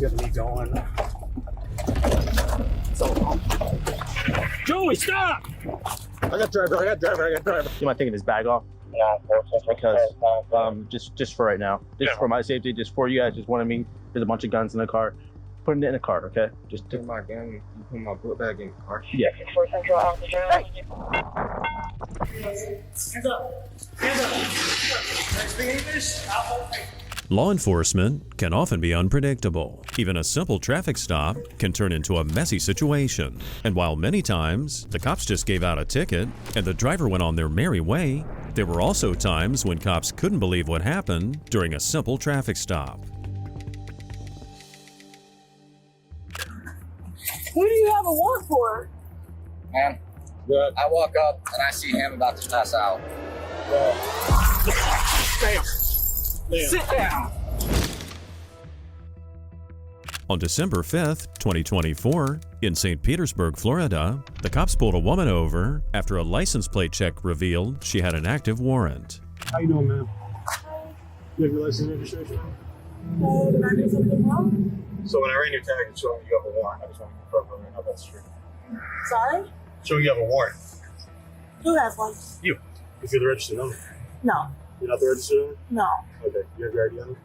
getting me going. Joey, stop! I got driver. You mind taking his bag off? Yeah, Because just for right now, just for my safety, just for you guys, just wanted me. There's a bunch of guns in the car. Putting it in the car, okay? Just Put my gun, you put my book bag in the car. yeah. For central officer. Hands up. Speak English? Law enforcement can often be unpredictable. Even a simple traffic stop can turn into a messy situation. And while many times the cops just gave out a ticket and the driver went on their merry way, there were also times when cops couldn't believe what happened during a simple traffic stop. Who do you have a warrant for? Man, I walk up and I see him about to pass out. Damn. Sit down. On December 5th, 2024, in St. Petersburg, Florida, the cops pulled a woman over after a license plate check revealed she had an active warrant. How you doing, man? You have your license and registration? Did I do something wrong? So when I ran your tag, it showed you have a warrant. I just want to confirm right now that's true. Sorry? Showing you have a warrant. Who has one? You. If you're the registered owner. No. You're not the registered owner? No. Okay. You have your ID on you?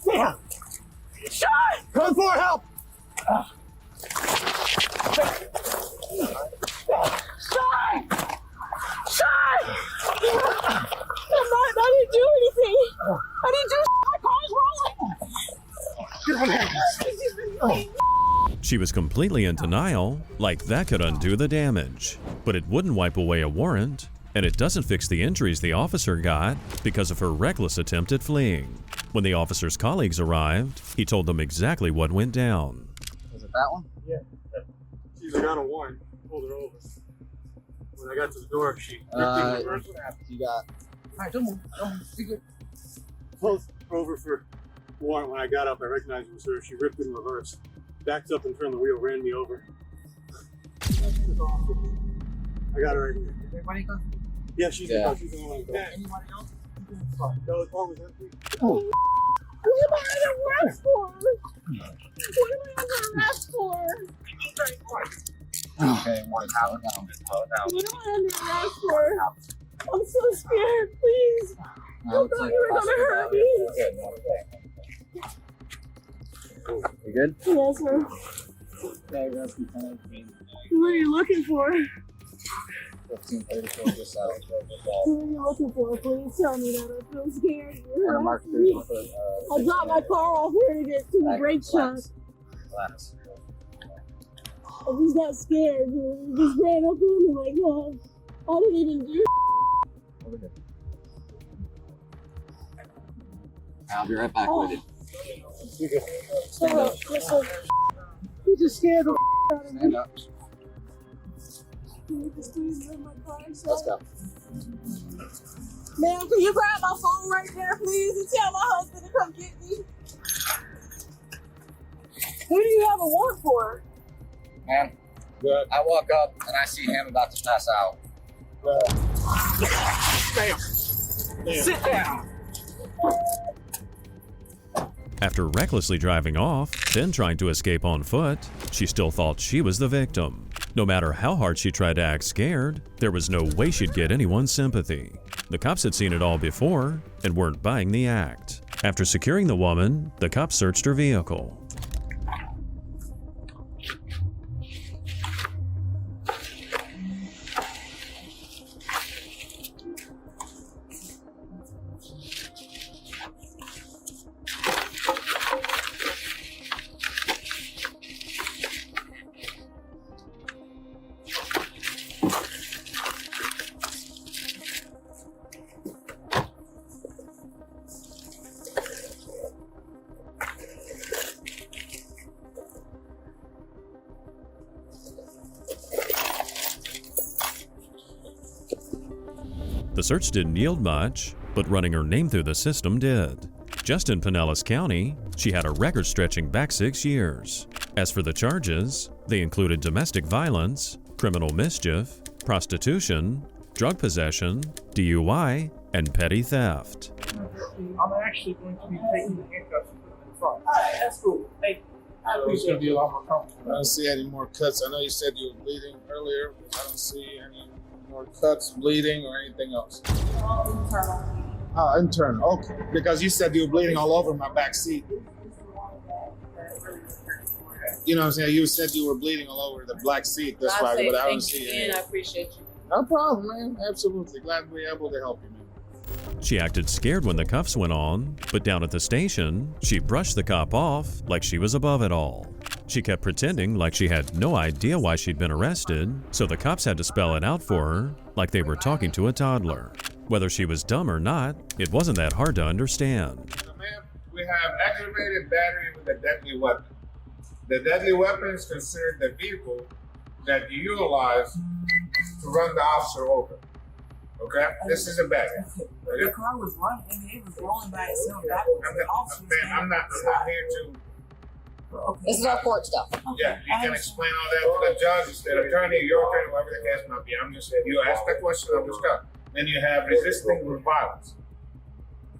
Damn! Shut! Come for help! I didn't do anything. I didn't do my car's rolling. She was completely in denial, like that could undo the damage. But it wouldn't wipe away a warrant, and it doesn't fix the injuries the officer got because of her reckless attempt at fleeing. When the officer's colleagues arrived, he told them exactly what went down. Was it that one? Yeah. She's got a warrant. Pulled her over. When I got to the door, she ripped in reverse. You got. Alright, don't move. Be good. Pulled over for warrant. When I got up, I recognized it was her. She ripped in reverse. Backed up and turned the wheel, ran me over. I got her right here. Everybody go. Yeah, she's the one. Yeah. Anybody else? No, the car was empty. What am I under arrest for? What am I under arrest for? Okay, one power down. What am I under arrest for? I'm so scared, please. I thought you were gonna hurt me. You good? Yes, sir. Okay, rescue plan. What are you looking for? 1534 just out. What are you looking for? Please tell me that. I feel scared. You're Mark harassing me. I dropped my car off here to get two brake shots. Gladys. I just got scared. You just ran up on me like, oh, I didn't even do. I'll be right back with you. Shut up. Listen. You just scared the out of me. Stand up. Can you just please move my car? Let's go. Ma'am, can you grab my phone right there, please, and tell my husband to come get me? Who do you have a warrant for? Man, I walk up and I see him about to pass out. Damn. Sit down. After recklessly driving off, then trying to escape on foot, she still thought she was the victim. No matter how hard she tried to act scared, there was no way she'd get anyone's sympathy. The cops had seen it all before and weren't buying the act. After securing the woman, the cops searched her vehicle. The search didn't yield much, but running her name through the system did. Just in Pinellas County, she had a record stretching back 6 years. As for the charges, They included domestic violence, criminal mischief, prostitution, drug possession, DUI, and petty theft. I'm actually going to be taking the handcuffs and putting them in front. That's cool. Thank you. I So it's appreciate going to be it. a lot more comfortable. I don't see any more cuts. I know you said you were bleeding earlier, but I don't see any more cuts, bleeding, or anything else. Internal. Okay. Because you said you were bleeding all over my back seat. You know what I'm saying? You said you were bleeding all over the black seat. That's why, but I don't see And any. I appreciate you. No problem, man. Absolutely. Glad we were able to help you, man. She acted scared when the cuffs went on, but down at the station, she brushed the cop off like she was above it all. She kept pretending like she had no idea why she'd been arrested, so the cops had to spell it out for her like they were talking to a toddler. Whether she was dumb or not, it wasn't that hard to understand. So, ma'am, we have aggravated battery with a deadly weapon. The deadly weapon is considered the vehicle that you utilize to run the officer over. Okay? This is a battery. The car was running and it was rolling by itself backwards. The officer was I'm not here to. Okay. This is our court stuff. Yeah, you can explain all that to the judge, the attorney, your attorney, whoever the case might be. I'm just saying, you ask the question, I'm just done. Then you have resisting with violence.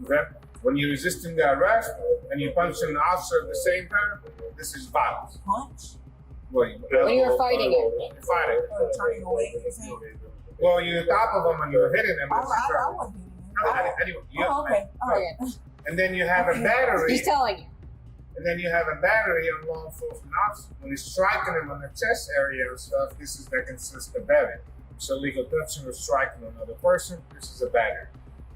Okay? When you're resisting the arrest and you punch an officer at the same time, this is violence. Punch Well, When you're fighting it. You're fighting. or turning away. You're saying? Well, you're on top of them and you're hitting them. I wasn't hitting him. Anyway, you Oh, okay. All right. and then you have a battery. He's telling you. And then you have a battery on law enforcement officer. When he's striking him on the chest area and stuff, this is that consists of battery. So legal touching or striking another person, this is a battery.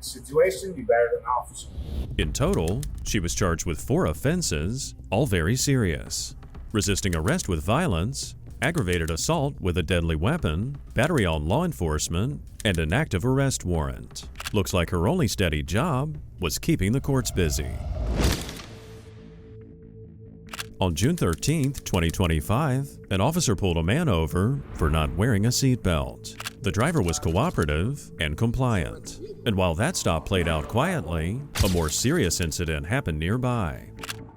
Situation, you battered an officer. In total, she was charged with 4 offenses, all very serious: resisting arrest with violence, aggravated assault with a deadly weapon, battery on law enforcement, and an active arrest warrant. Looks like her only steady job was keeping the courts busy. On June 13, 2025, an officer pulled a man over for not wearing a seatbelt. The driver was cooperative and compliant. And while that stop played out quietly, a more serious incident happened nearby.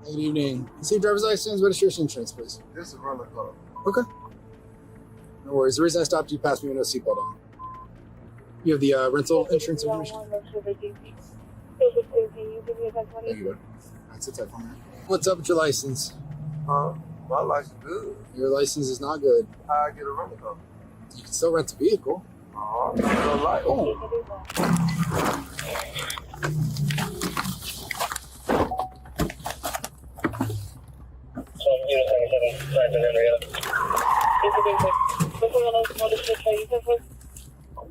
Good evening. See driver's license, registration, insurance, please. This is a roller car. Okay. No worries. The reason I stopped you passed me with no seatbelt on. You have the rental insurance information? Thank you, bud. That's the type on there. What's up with your license? My license good. Your license is not good. How I get a rental car? You can still rent a vehicle. I don't like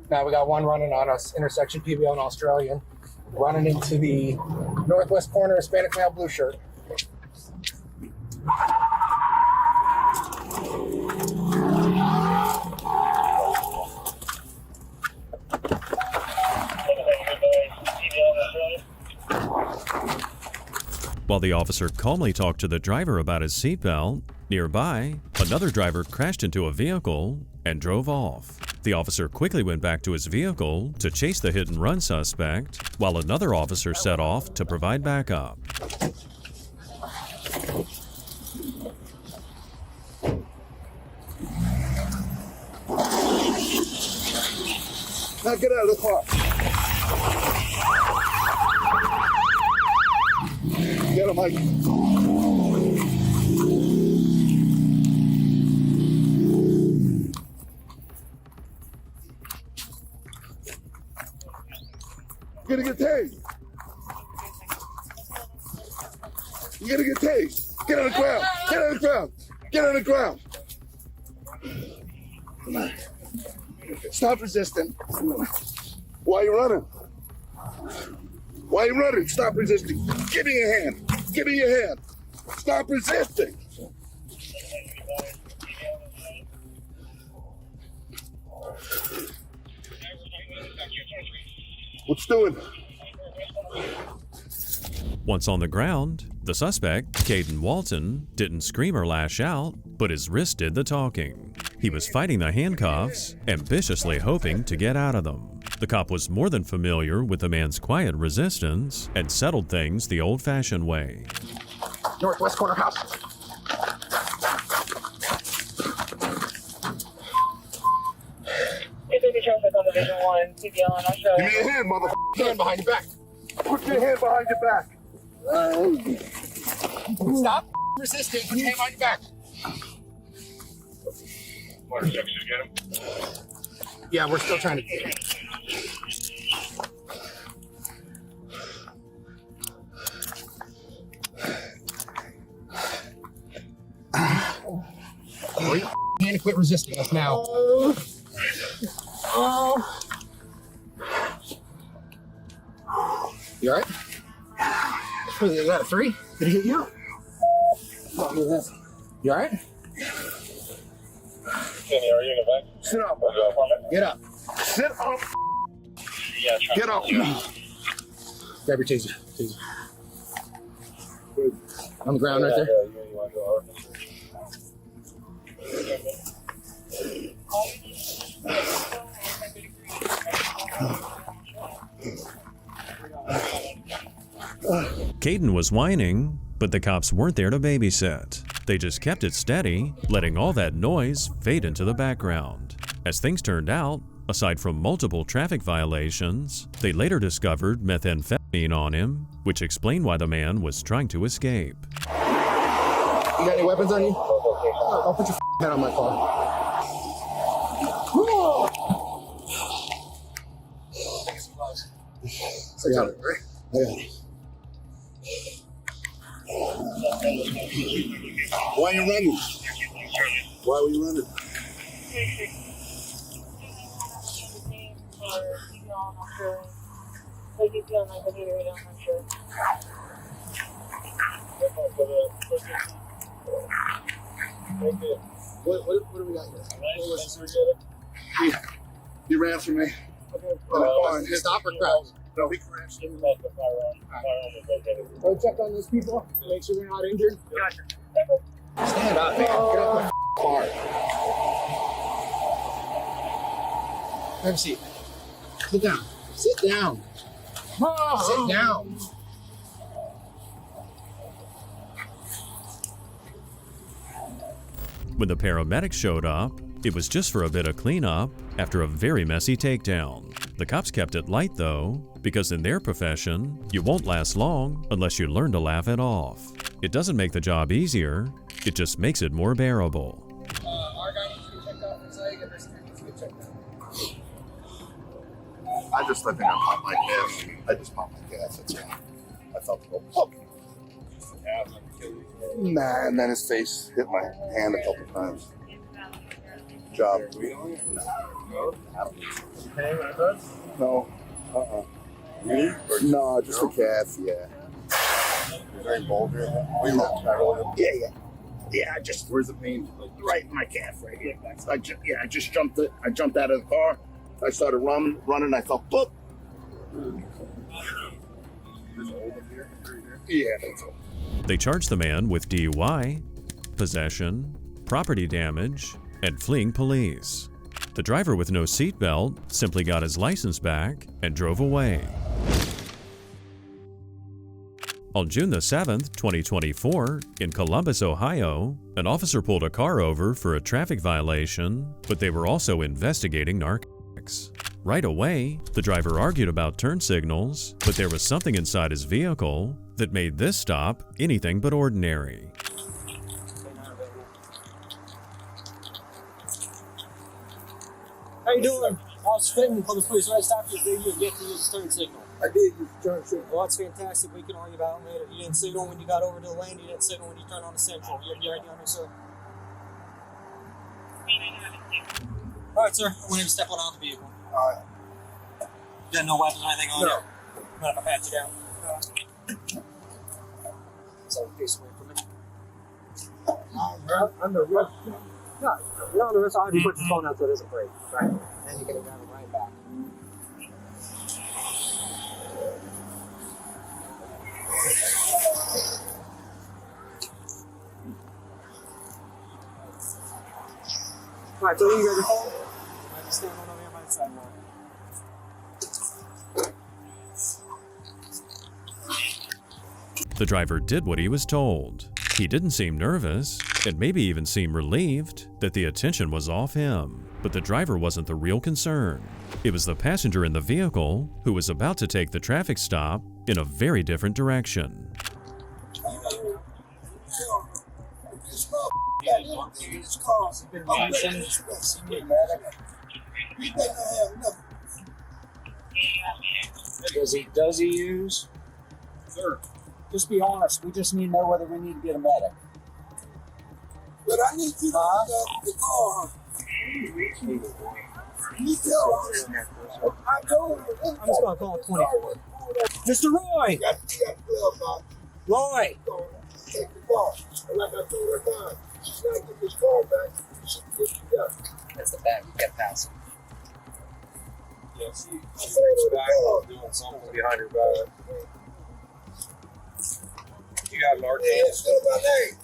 Now we got one running on us, intersection PBO and Australian, running into the northwest corner, Hispanic male, blue shirt. While the officer calmly talked to the driver about his seatbelt, nearby, another driver crashed into a vehicle and drove off. The officer quickly went back to his vehicle to chase the hit-and-run suspect, while another officer set off to provide backup. Now get out of the car. Get him, Mike. You're gonna get tased. You're gonna get tased. Get on the ground. Get on the ground. Get on the ground. Come on. Stop resisting. Why are you running? Why are you running? Stop resisting. Give me your hand. Give me your hand. Stop resisting. What's doing? Once on the ground, the suspect, Caden Walton, didn't scream or lash out, but his wrist did the talking. He was fighting the handcuffs, ambitiously hoping to get out of them. The cop was more than familiar with the man's quiet resistance and settled things the old-fashioned way. Northwest corner house. and PBL and Australia. Give me your hand, motherfucker. Hand behind your back. Put your hand behind your back. Stop resisting. Put your hand behind your back. Yeah, we're still trying to get it. Wait, hand and quit resisting us now. You alright? Is that a 3? Did he hit you? You alright? Kenny, are you in the back? Sit up. Get up. Sit up. Get up. Grab your taser. On the ground right there. Caden was whining, but the cops weren't there to babysit. They just kept it steady, letting all that noise fade into the background. As things turned out, aside from multiple traffic violations, they later discovered methamphetamine on him, which explained why the man was trying to escape. You got any weapons on you? I'll put your head on my car. I got it. Why are you running? Why were you running? What do we got here? He ran from me. Stop or crash? No, he crashed. Go check on those people. Make sure they're not injured. Gotcha. Stand up, man. Get off my car. Have a seat. Sit down. Sit down. Sit down. When the paramedics showed up, it was just for a bit of cleanup after a very messy takedown. The cops kept it light though, because in their profession, you won't last long unless you learn to laugh it off. It doesn't make the job easier, it just makes it more bearable. Our guy needs to get checked out for leg, and this guy needs to get checked out. I think I popped my gas. I just popped my gas. That's all. I felt it go pop. Nah, and then his face hit my hand a couple times. Job. No. No, just a calf. Yeah. Very vulgar. Yeah. I just. Where's the pain? Right in my calf, right here. I just jumped it. I jumped out of the car. I started running. I thought, boop. Yeah, that's all. They charged the man with DUI, possession, property damage, and fleeing police. The driver with no seatbelt simply got his license back and drove away. On June the 7th, 2024, in Columbus, Ohio, an officer pulled a car over for a traffic violation, but they were also investigating narcotics. Right away, the driver argued about turn signals, but there was something inside his vehicle that made this stop anything but ordinary. How you doing? I was filming for the police right after you get to use the turn signal. I did use the turn signal. Well, that's fantastic. We can argue about it later. You didn't signal when you got over to the lane. You didn't signal when you turned on the central. You're right down there, sir. All right, sir. I want you to step on out of the vehicle. All right. You got no weapons or anything on you? Mind if I pat you down? So, face away from me. Under arrest. No, you're on the wrist. I'll have you put your phone out so it doesn't break. Right. Then you can grab it right back. Alright, so you can grab your phone. I just stand on over here by the sidewalk. The driver did what he was told. He didn't seem nervous, and maybe even seem relieved that the attention was off him. But the driver wasn't the real concern. It was the passenger in the vehicle who was about to take the traffic stop in a very different direction. Does he use? Sure. Just be honest. We just need to know whether we need to get a medic. But I need you to stop the car. You tell her. I told her. I'm just gonna call it 24. Mr. Roy! Roy! Take the car. And like I told her time, she's not getting this car back. She can get you up. That's the back. You kept passing. Yeah, she's back doing something behind her back. You got Mark. Yeah, it's still my name.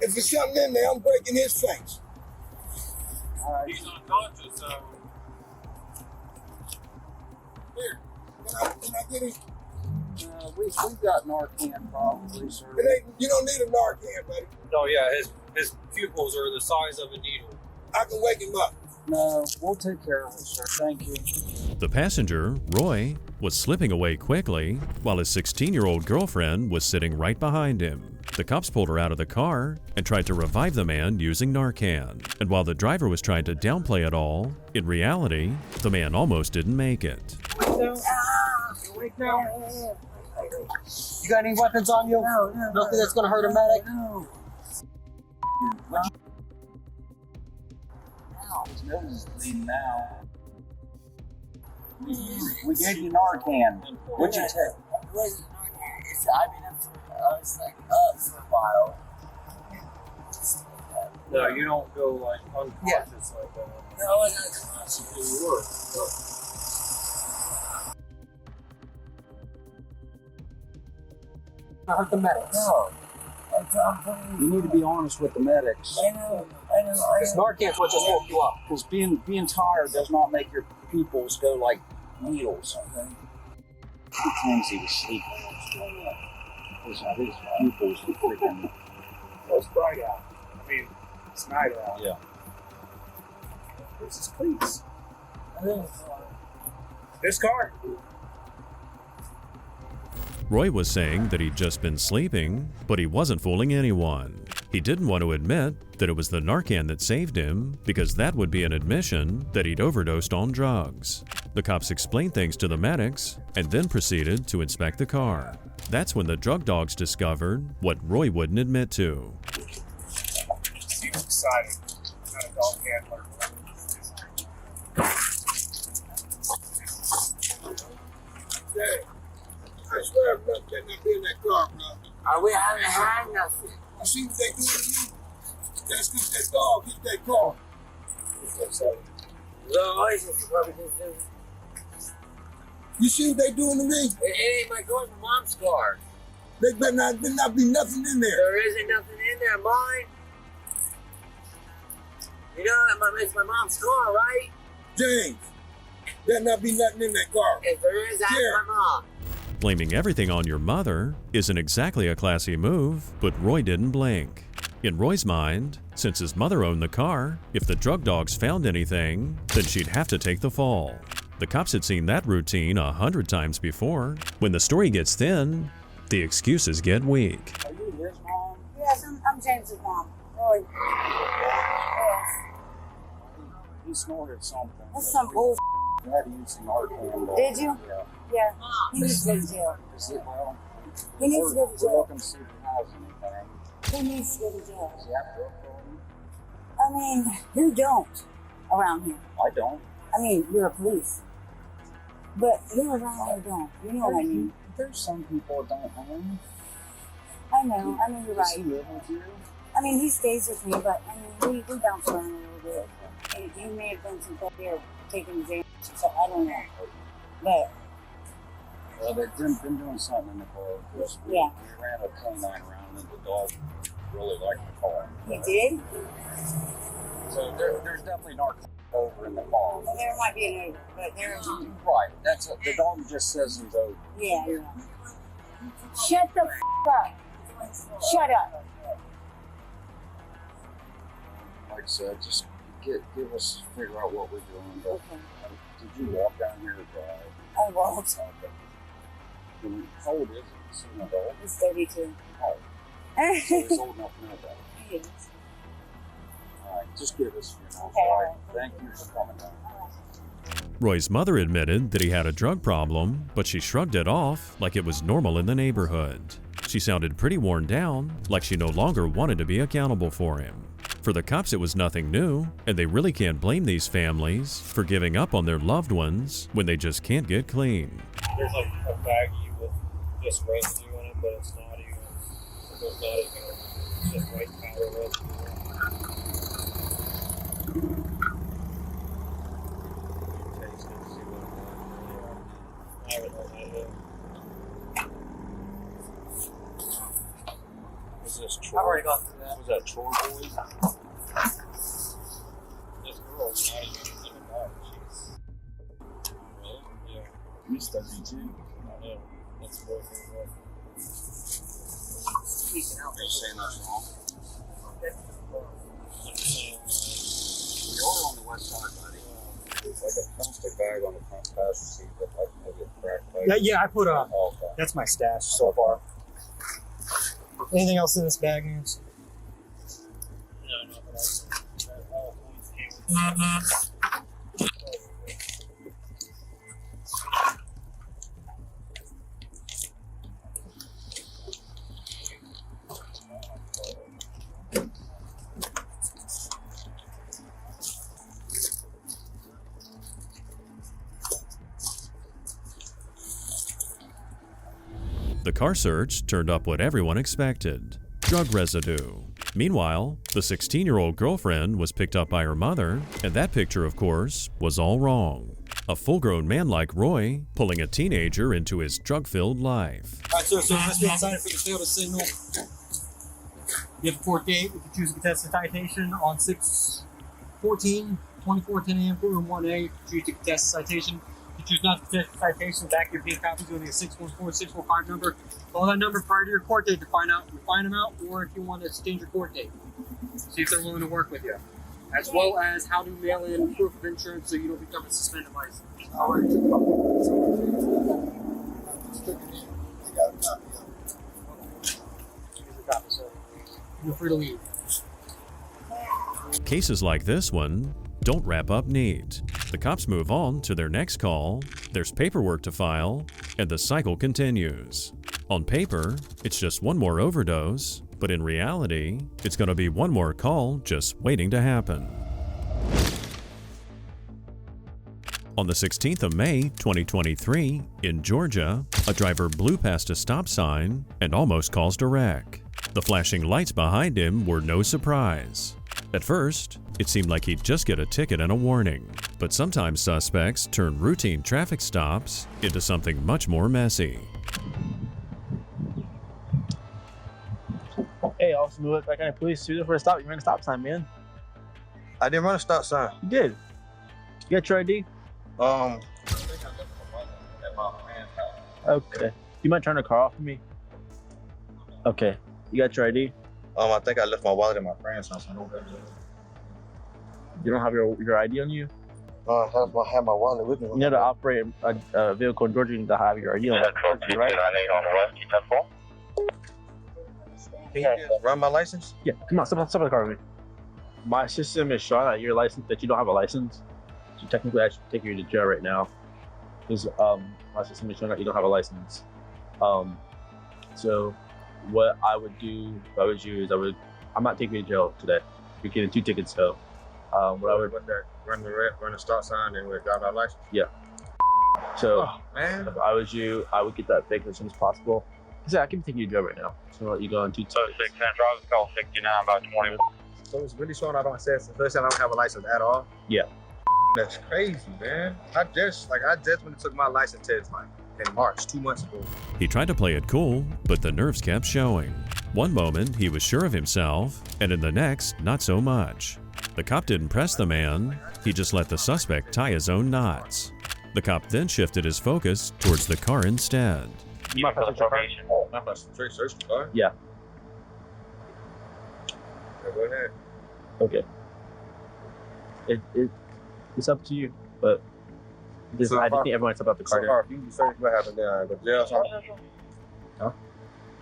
If there's something in there, I'm breaking his face. He's unconscious, so. Here, can I get him? We've got Narcan probably, sir. You don't need a Narcan, buddy. No, yeah, his pupils are the size of a needle. I can wake him up. No, we'll take care of it, sir. Thank you. The passenger, Roy, was slipping away quickly while his 16-year-old girlfriend was sitting right behind him. The cops pulled her out of the car and tried to revive the man using Narcan. And while the driver was trying to downplay it all, in reality, the man almost didn't make it. Wait now. You got any weapons on you? No. Nothing that's going to hurt a medic? No. His nose is bleeding now. We gave you Narcan. What'd you take? It wasn't Narcan. I was like up for a while. No, you don't go like unconscious like that. No, I wasn't unconscious. You were. Hurt the medics. No. You need to be honest with the medics. I know. Narcan's what just woke you up. Because being tired does not make your pupils go like needles. Okay? He claims he was sleeping. His pupils were freaking. Well, it's bright out. I mean, it's night out. Yeah. Where's his cleats? This car? Roy was saying that he'd just been sleeping, but he wasn't fooling anyone. He didn't want to admit that it was the Narcan that saved him because that would be an admission that he'd overdosed on drugs. The cops explained things to the medics and then proceeded to inspect the car. That's when the drug dogs discovered what Roy wouldn't admit to. Seems exciting. Not a dog handler. Dad, I swear if nothing better not be in that car, bro. We haven't had nothing. You see what they doing to me? That's because that dog hit that car. You see what they doing to me? It ain't my car, my mom's car. They better not be nothing in there. There isn't nothing in there, mine. You know, it's my mom's car, right? James, better not be nothing in that car. If there is, that's my mom. Blaming everything on your mother isn't exactly a classy move, but Roy didn't blink. In Roy's mind, since his mother owned the car, if the drug dogs found anything, then she'd have to take the fall. The cops had seen that routine 100 times before. When the story gets thin, the excuses get weak. Are you his mom? Yes, I'm James's mom. Roy. Yes. He snorted something. That's some bullshit. You had to use some Narcan. Did you? Yeah. Yeah. He needs to go to jail. Is it well? He needs to go to We're jail. looking to see if he has anything. He needs to go to jail. Does he have work for you? I mean, who don't around here? I don't. I mean, you're a police. But who around here don't? You know what I mean? There's some people that don't know. I know. I mean, you're Does he right. live with you? I mean, he stays with me, but I mean, we bounce around a little bit. He may have done some stuff there, taking exams, so I don't know. But Well, they've been doing something in the car. yeah. We ran a canine around and the dog really liked the car. He did? So there's definitely narcotics over in the car. Well, there might be an odor, but there's. Right. The dog just says there's odor. Yeah, you're right. Shut the f up. Shut up. Like I said, just give us, figure out what we're doing. But Okay. did you walk down here or drive? I walked. How old is it? Is he an adult? He's 32. Oh, so he's old enough to know that. He is. All right, just give us, All right, thank you for coming down. Roy's mother admitted that he had a drug problem, but she shrugged it off like it was normal in the neighborhood. She sounded pretty worn down, like she no longer wanted to be accountable for him. For the cops, it was nothing new, and they really can't blame these families for giving up on their loved ones when they just can't get clean. There's like a baggie with just residue on it, but it's not even. It's not even. It's just white powder residue. Taste it, see what it was. I haven't heard that yet. Was this Troy? I've already gone through that. Was that Troy boy? This girl's not even that. She's. Really? Yeah. He's 32. I know. That's very, very good. Speaking out. Are you saying that's wrong? I'm saying, We are on the west side, buddy. There's like a plastic bag on the front passenger seat, but like maybe a crack pipe. yeah, I put Oh, okay. that's my stash so far. Anything else in this bag, Nance? No, nothing else. The car search turned up what everyone expected: drug residue. Meanwhile, the 16-year-old girlfriend was picked up by her mother, and that picture, of course, was all wrong. A full-grown man like Roy pulling a teenager into his drug-filled life. Alright, sir, so let's be excited for the fail to signal. You have a court date. You can choose to contest the citation on 6/14/24, 10 a.m. courtroom 1A. Choose to contest the citation. If you choose not to contest the citation, back your pink copies will need a 614-645 number. Call that number prior to your court date to find them out, or if you want to exchange your court date. See if they're willing to work with you. As well as how to mail in proof of insurance so you don't become a suspended license. Alright. Feel free to leave. Cases like this one don't wrap up neat. The cops move on to their next call, there's paperwork to file, and the cycle continues. On paper, it's just one more overdose, but in reality, it's going to be one more call just waiting to happen. On the 16th of May, 2023, in Georgia, a driver blew past a stop sign and almost caused a wreck. The flashing lights behind him were no surprise. At first, it seemed like he'd just get a ticket and a warning, but sometimes suspects turn routine traffic stops into something much more messy. Hey, Officer Lewis, Back County Police, you for a stop. You ran a stop sign, man. I didn't run a stop sign. You did. You got your ID? Okay. You might turn the car off for me? Okay. You got your ID? I think I left my wallet at my friend's house. You don't have your ID on you? I have my wallet with me. You know to operate a vehicle in Georgia, you need to have your ID on it, right? Can you just run my license? Yeah, come on, stop the car with me. My system is showing that your license, that you don't have a license. So technically, I should take you to jail right now. Because my system is showing that you don't have a license. So what I would do if I was you is I'm not taking you to jail today. You're getting 2 tickets, so what I would run the stop sign and we'll drive our license. Yeah. So man, if I was you, I would get that fixed as soon as possible. I can take you to jail right now. So I'll let you go on 2 tickets. 06 Central, call 69 by 21. So it's really showing I don't say it's the first time I don't have a license at all. Yeah. That's crazy, man. I just when I took my license test in March 2 months ago. He tried to play it cool, but the nerves kept showing. One moment, he was sure of himself, and in the next, not so much. The cop didn't press the man, he just let the suspect tie his own knots. The cop then shifted his focus towards the car instead. You might press your car? Straight search the car? Yeah. Go ahead. Okay. It's up to you, but So I just think everyone's about the car. So, if you search what happened there, go to jail or something? Huh?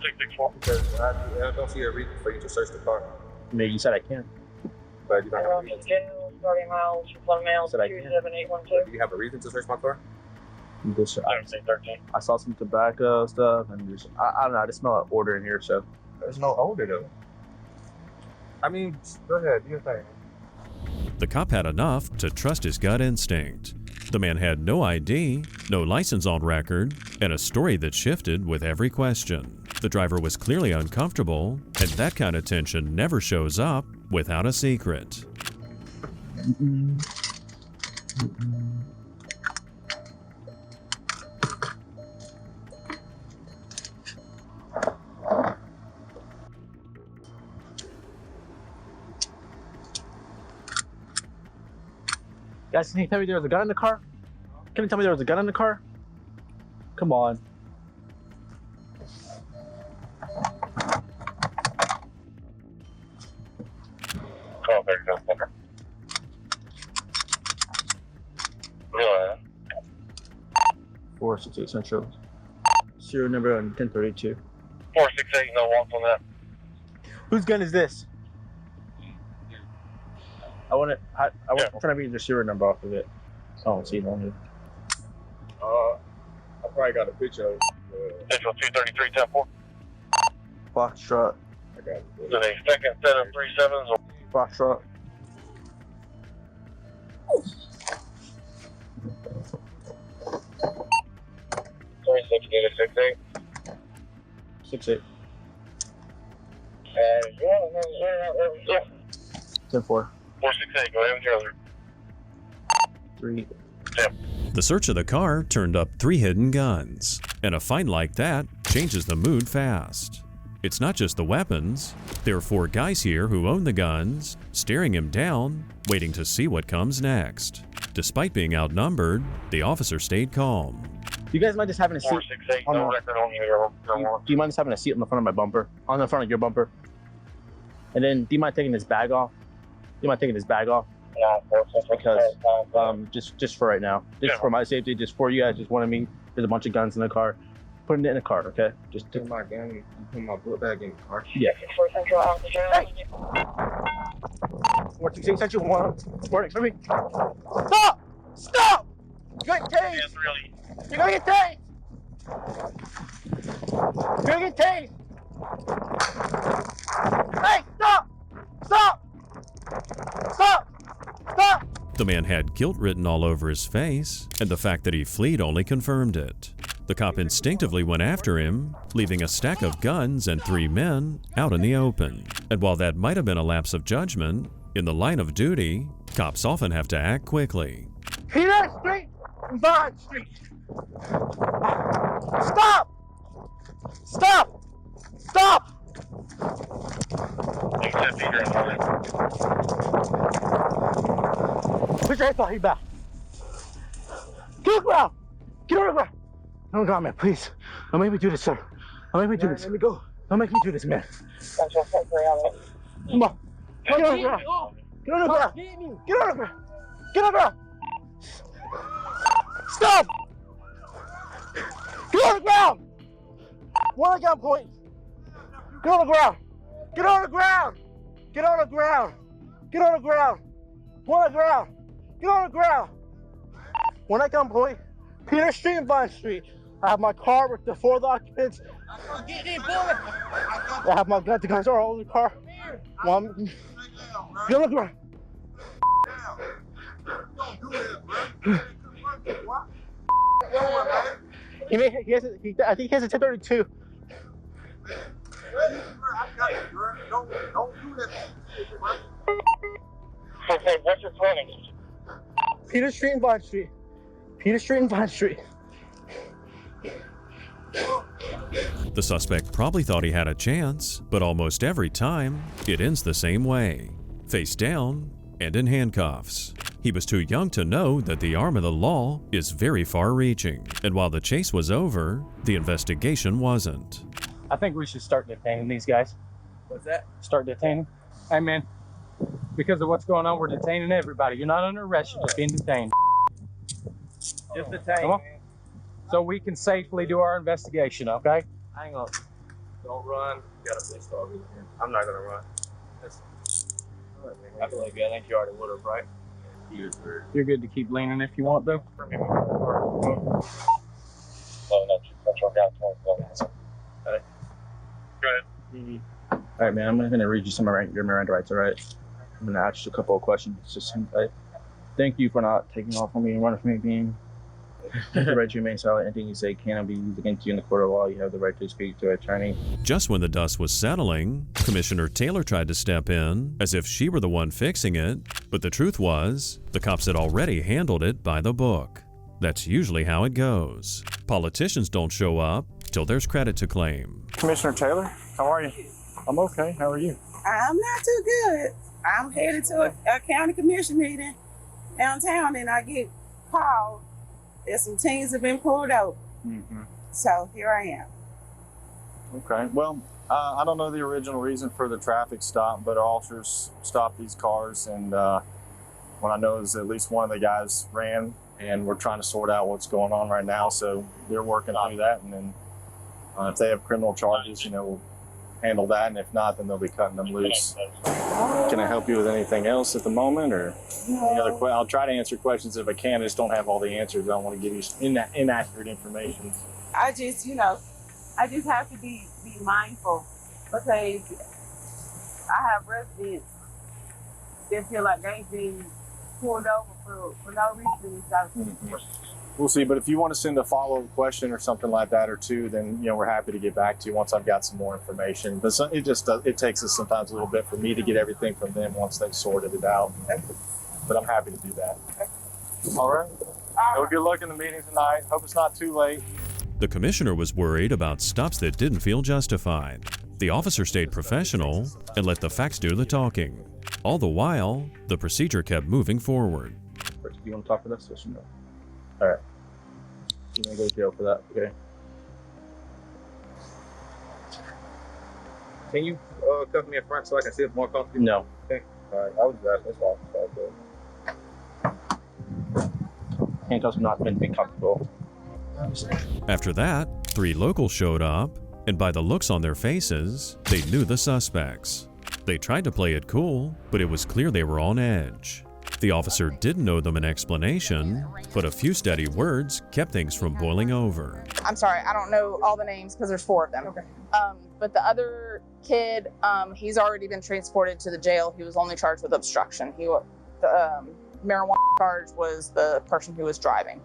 664. Because I don't see a reason for you to search the car. I mean, you said I can. But you don't have a reason. 30 miles, 1 mile, Said I can. 27812. Do you have a reason to search my car? I saw some tobacco stuff, and just, I don't know. I just smell an odor in here, so. There's no odor though. I mean, go ahead, do your thing. The cop had enough to trust his gut instinct. The man had no ID, no license on record, and a story that shifted with every question. The driver was clearly uncomfortable, and that kind of tension never shows up without a secret. Guys, can you tell me there was a gun in the car? Can you tell me there was a gun in the car? Come on. Call 37. Real 468 Central. Serial number on 1032. 468, no walk on that. Whose gun is this? I want to try to read the serial number off of it. I don't see it on here. I probably got a picture of Central 233, 10-4. Foxtrot. I got it. Is it a second set of 37s or Foxtrot. Sorry, 68. 68. Yeah. 10-4. 468, go ahead with your other. 3. The search of the car turned up 3 hidden guns, and a find like that changes the mood fast. It's not just the weapons. There are 4 guys here who own the guns, staring him down, waiting to see what comes next. Despite being outnumbered, the officer stayed calm. You guys mind just having a seat? 468, on no the- record on you. Do you mind just having a seat on the front of my bumper? On the front of your bumper? And then, do you mind taking this bag off? Do you mind taking this bag off? Yeah, Because, just for right now. Just for my safety, just for you guys, just wanted me. There's a bunch of guns in the car. Putting it in the car, okay? Just Put my gun, you put my book bag in the car. yeah. 4 Central Officer. Hey! 468 Central 1. Morning, for me. Stop! Stop! You're gonna get tased! You're gonna get tased! You're gonna get tased! Hey, stop! Stop! Stop! Stop! The man had guilt written all over his face, and the fact that he fled only confirmed it. The cop instinctively went after him, leaving a stack of guns and 3 men out in the open. And while that might have been a lapse of judgment, in the line of duty, cops often have to act quickly. Peter Street and Vine Street! Stop! Stop! Stop! Except Peter and Harley. Put your hands behind your back. Get on the ground! Get on the ground! Get on the ground, man, please. Don't make me do this, sir. Don't make me do this. Let me go. Don't make me do this, man. Central 438. Come on. Get on the ground. Get on the ground. Get on the ground. Get on the ground. Stop! Get on the ground! One gun point. Get on the ground. Get on the ground. Get on the ground. Get on the ground. One on the ground. Get on the ground. One at gunpoint. Peter Street and Vine Street. I have my car with the 4 occupants. I have my gun. The guns are all over the car. One. Get on the ground. I think he has a 1032. What's your 20? Peter Street and Vine Street. Peter Street and Vine Street. The suspect probably thought he had a chance, but almost every time, it ends the same way. Face down and in handcuffs. He was too young to know that the arm of the law is very far-reaching, and while the chase was over, the investigation wasn't. I think we should start detaining these guys. What's that? Start detaining. Hey, man, because of what's going on, we're detaining everybody. You're not under arrest, you're just being detained. Just detained, Come on. man. So we can safely do our investigation, okay? Hang on. Don't run. You got a police dog in here. I'm not gonna run. I believe you. I think you already would have, right? You're good to keep leaning if you want, though. Oh, no, Central got 27. Go ahead. All right, man. I'm going to read you some of your Miranda rights, all right? I'm going to ask you a couple of questions. Just thank you for not taking off on me and running from me, being the right to remain silent. Anything you say cannot be used against you in the court of law. You have the right to speak to an attorney. Just when the dust was settling, Commissioner Taylor tried to step in, as if she were the one fixing it, but the truth was, the cops had already handled it by the book. That's usually how it goes. Politicians don't show up till there's credit to claim. Commissioner Taylor, how are you? I'm okay. How are you? I'm not too good. I'm headed to a county commission meeting downtown, and I get called that some teens have been pulled over. Mm-hmm. So here I am. Okay. Well, I don't know the original reason for the traffic stop, but our officers stopped these cars, and what I know is at least one of the guys ran, and we're trying to sort out what's going on right now. So they're working through that, and then if they have criminal charges, we'll handle that, and if not, then they'll be cutting them loose. Can I help you with anything else at the moment, or any other questions? I'll try to answer questions if I can. I just don't have all the answers. I don't want to give you inaccurate information. I just have to be mindful, because I have residents that feel like they've been pulled over for no reason. So. We'll see, but if you want to send a follow-up question or something like that or two, then we're happy to get back to you once I've got some more information. But it takes us sometimes a little bit for me to get everything from them once they've sorted it out. But I'm happy to do that. All right. Well, good luck in the meeting tonight. Hope it's not too late. The commissioner was worried about stops that didn't feel justified. The officer stayed professional and let the facts do the talking. All the while, the procedure kept moving forward. You want to talk with us? Yes or no? All right. You're going to go to jail for that, okay? Can you cover me up front so I can see it more comfortable? No. Okay. All right. I was driving. That's all. Handcuffs are not meant to be comfortable. After that, 3 locals showed up, and by the looks on their faces, they knew the suspects. They tried to play it cool, but it was clear they were on edge. The officer didn't owe them an explanation, but a few steady words kept things from boiling over. I'm sorry, I don't know all the names because there's 4 of them. Okay. But the other kid, he's already been transported to the jail. He was only charged with obstruction. The marijuana charge was the person who was driving.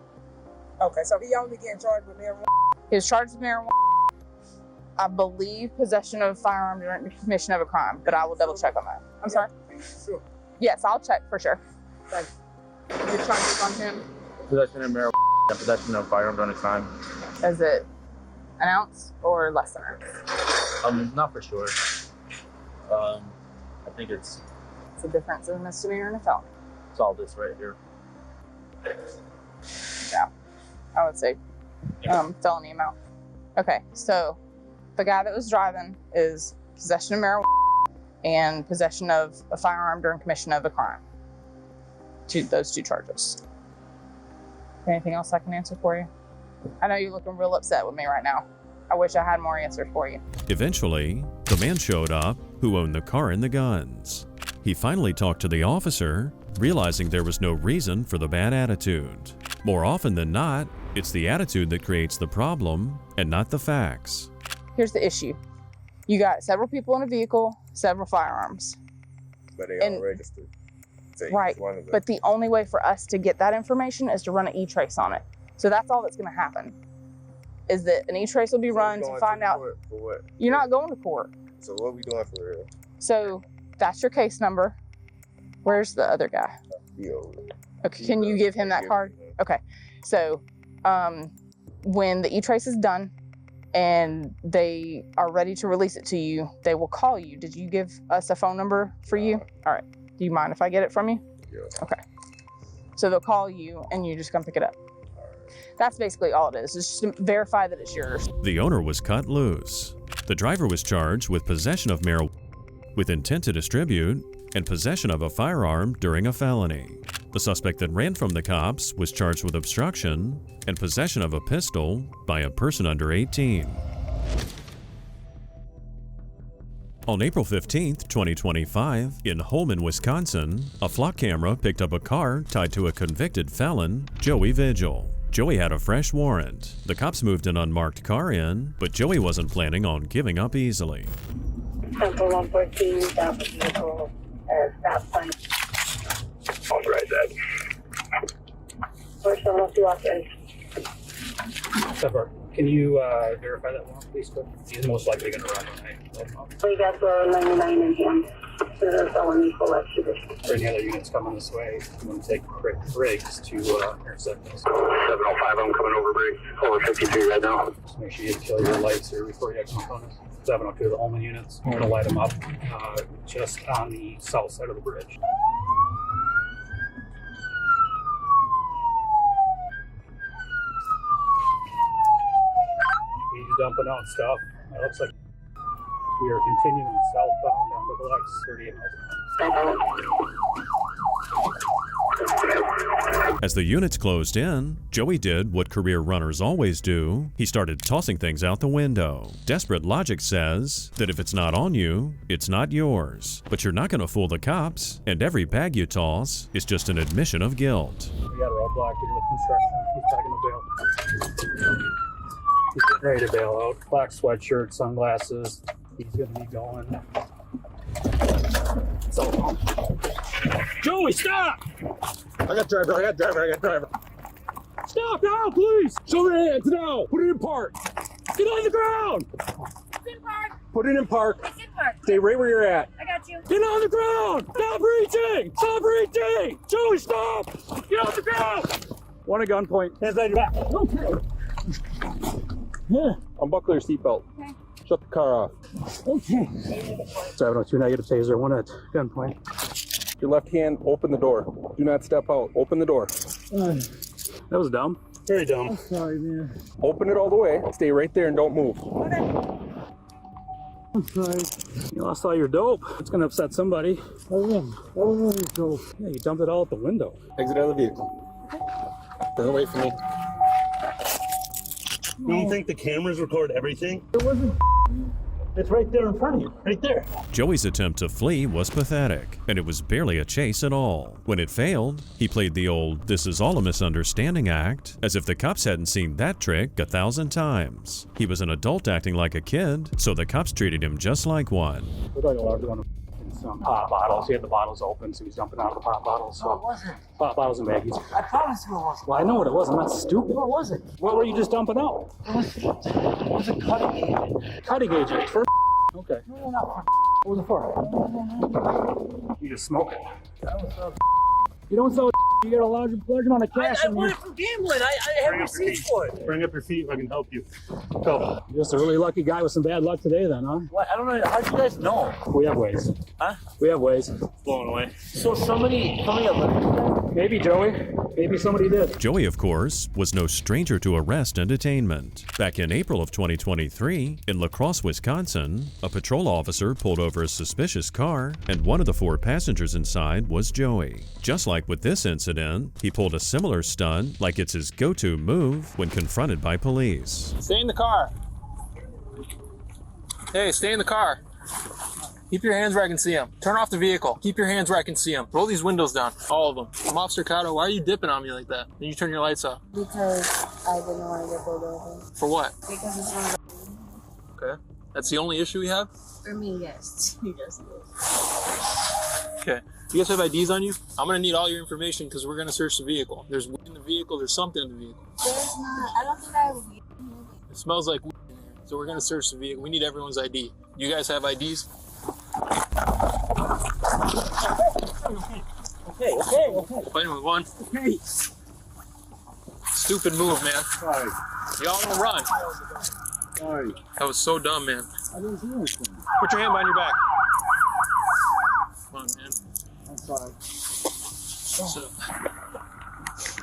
Okay, so he only getting charged with marijuana? He was charged with marijuana. I believe possession of a firearm during the commission of a crime, but I will double check on that. I'm sorry? Sure. Yes, I'll check for sure. Thanks. Your charges on him? Possession of marijuana and possession of firearm during a crime. Is it an ounce or less than an ounce? Not for sure. I think it's a difference in a misdemeanor and a felony. It's all this right here. Yeah, I would say felony amount. Okay, so the guy that was driving is possession of marijuana and possession of a firearm during commission of a crime. Those 2 charges. Anything else I can answer for you? I know you're looking real upset with me right now. I wish I had more answers for you. Eventually, the man showed up who owned the car and the guns. He finally talked to the officer, realizing there was no reason for the bad attitude. More often than not, it's the attitude that creates the problem and not the facts. Here's the issue. You got several people in a vehicle, several firearms. But they all registered. Right, but the only way for us to get that information is to run an e-trace on it. So that's all that's going to happen, is that an e-trace will be run to find out. For what? You're not going to court. So what are we doing for real? So that's your case number. Where's the other guy? Okay, can you give him that card? Okay, so when the e-trace is done and they are ready to release it to you, they will call you. Did you give us a phone number for you? All right. Do you mind if I get it from you? Yeah. Okay. So they'll call you and you just come pick it up. That's basically all it is. It's just to verify that it's yours. The owner was cut loose. The driver was charged with possession of marijuana with intent to distribute, and possession of a firearm during a felony. The suspect that ran from the cops was charged with obstruction and possession of a pistol by a person under 18. On April 15, 2025, in Holman, Wisconsin, a flock camera picked up a car tied to a convicted felon, Joey Vigil. Joey had a fresh warrant. The cops moved an unmarked car in, but Joey wasn't planning on giving up easily. Central 114, stop vehicle, stop sign. Authorize that. First one, two options. Pepper, can you verify that warrant, please? He's most likely going to run away. We got the 99 in hand. So there's felony full extradition. For any other units coming this way, you want to take Briggs to intersect this. 705, I'm coming over Briggs. Over 53 right now. Just make sure you kill your lights here before you exit on this. 702, the Holman units. We're going to light them up just on the south side of the bridge. He's dumping out stuff. It looks like we are continuing southbound on the Lex 38 miles an hour. As the units closed in, Joey did what career runners always do. He started tossing things out the window. Desperate logic says that if it's not on you, it's not yours. But you're not going to fool the cops, and every bag you toss is just an admission of guilt. We got a roadblock here with construction. He's taking a bail. He's getting ready to bail out. Black sweatshirt, sunglasses. He's going to be going. Joey, stop! I got driver. Stop now, please! Show your hands now! Put it in park! Get on the ground! It's in park. Put it in park. It's in park. Stay right where you're at. I got you. Get on the ground! Stop reaching! Stop reaching! Joey, stop! Get on the ground! One at gunpoint. Hands on your back. Okay. Yeah. Unbuckle your seatbelt. Okay. Shut the car off. Okay. 702 negative taser, one at gunpoint. Your left hand, open the door. Do not step out. Open the door. That was dumb. Very dumb. Sorry, man. Open it all the way. Stay right there and don't move. I'm sorry. You lost all your dope. It's gonna upset somebody. Oh, dope. Yeah, you dumped it all out the window. Exit out of the vehicle. Don't wait for me. You don't think the cameras record everything? It wasn't. It's right there in front of you, right there. Joey's attempt to flee was pathetic, and it was barely a chase at all. When it failed, he played the old "this is all a misunderstanding" act, as if the cops hadn't seen that trick 1,000 times. He was an adult acting like a kid, so the cops treated him just like one. Looked like a large one. Some pop bottles. He had the bottles open, so he's dumping out the pop bottles. So What was it? pop bottles and baggies. I promise you it wasn't. Well, I know what it was. I'm not stupid. What was it? What were you just dumping out? It was a cutting agent. Cutting agent. For okay. No, not for. What was it for? No. You just smoke it. That was You don't sell. You got a large amount of cash. I won it from gambling. I have receipts for it. Bring up your feet if I can help you. Go. You're just a really lucky guy with some bad luck today, then, huh? What? I don't know. How'd you guys know? We have ways. Huh? We have ways. Blowing away. So somebody alerted. Maybe Joey. Maybe somebody did. Joey, of course, was no stranger to arrest and detainment. Back in April of 2023, in La Crosse, Wisconsin, a patrol officer pulled over a suspicious car, and one of the 4 passengers inside was Joey. Just like with this incident, he pulled a similar stunt like it's his go-to move when confronted by police. Stay in the car. Hey, stay in the car. Keep your hands where I can see them. Turn off the vehicle. Keep your hands where I can see them. Roll these windows down, all of them. I'm Officer Cotto. Why are you dipping on me like that? Then you turn your lights off. Because I didn't want to get pulled over. For what? Because it's not Okay. That's the only issue we have? for me, yes. Yes, Okay. You guys have IDs on you? I'm gonna need all your information because we're gonna search the vehicle. There's weed in the vehicle, there's something in the vehicle. There's not. I don't think I will be. It smells like weed in here. So we're gonna search the vehicle. We need everyone's ID. You guys have IDs? Okay. Fighting with one. Okay. Stupid move, man. Sorry. Y'all don't run. Sorry. That was so dumb, man. I didn't do anything. Put your hand behind your back. Come on, man. I'm sorry. So,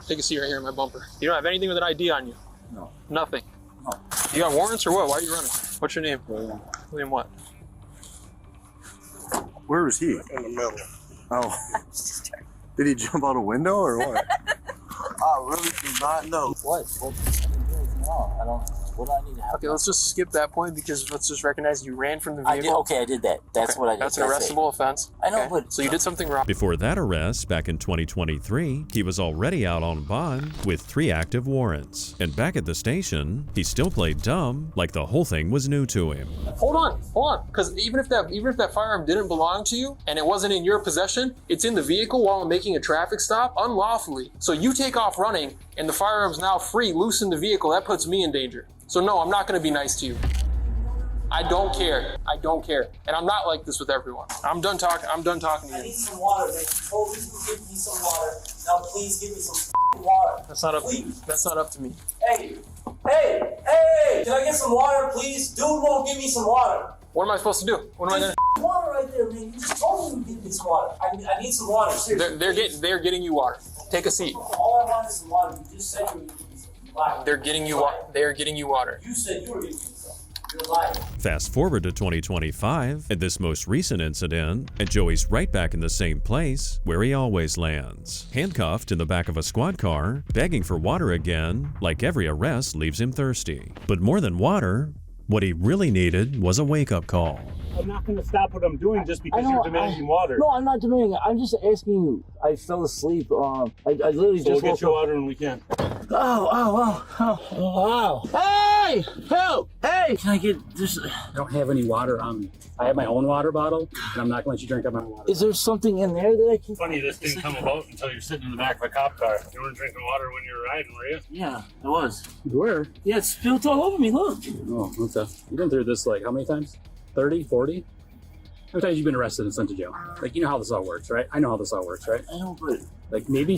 take a seat right here in my bumper. You don't have anything with an ID on you? No. Nothing? No. You got warrants or what? Why are you running? What's your name? William. William what? Where was he? In the middle. Oh. Did he jump out a window or what? I really do not know. What? I don't. What do I need to have? Okay, let's just skip that point because let's just recognize you ran from the vehicle. I did that. That's what I did. That's an arrestable offense. I know, Okay. but so you did something wrong. Before that arrest, back in 2023, he was already out on bond with 3 active warrants. And back at the station, he still played dumb, like the whole thing was new to him. Hold on, because even if that firearm didn't belong to you and it wasn't in your possession, it's in the vehicle while I'm making a traffic stop unlawfully. So you take off running and the firearm's now free, loose in the vehicle. That puts me in danger. So no, I'm not going to be nice to you. I don't care. I don't care. And I'm not like this with everyone. I'm done talking to you. I need some water, man. Totally give me some water. Now please give me some water. That's not up. Please. That's not up to me. Hey! Can I get some water, please? Dude won't give me some water. What am I supposed to do? What am I gonna? Water right there, man. You just told me to give me some water. I need some water. Seriously. They're getting you water. Take a seat. All I want is some water. You just said you were going to give me some water. They're getting you water. They are getting you water. You said you were going to give me some. You're lying. Fast forward to 2025, at this most recent incident, and Joey's right back in the same place where he always lands. Handcuffed in the back of a squad car, begging for water again, like every arrest leaves him thirsty. But more than water, what he really needed was a wake-up call. I'm not going to stop what I'm doing just because you're demanding water. No, I'm not demanding it. I'm just asking you. I fell asleep. I literally So just we'll get you water when we can. Oh. Hey! Help! Hey! Can I get this? I don't have any water on me. I have my own water bottle, and I'm not going to let you drink out my water. Is there something in there that I can? Funny this didn't come about until you're sitting in the back of a cop car. You weren't drinking water when you were riding, were you? Yeah, I was. You were? Yeah, it spilled all over me. Look. Oh, okay. You've been through this like how many times? 30, 40? How many times you've been arrested and sent to jail? Like, you know how this all works, right? I know how this all works, right? I know, but like maybe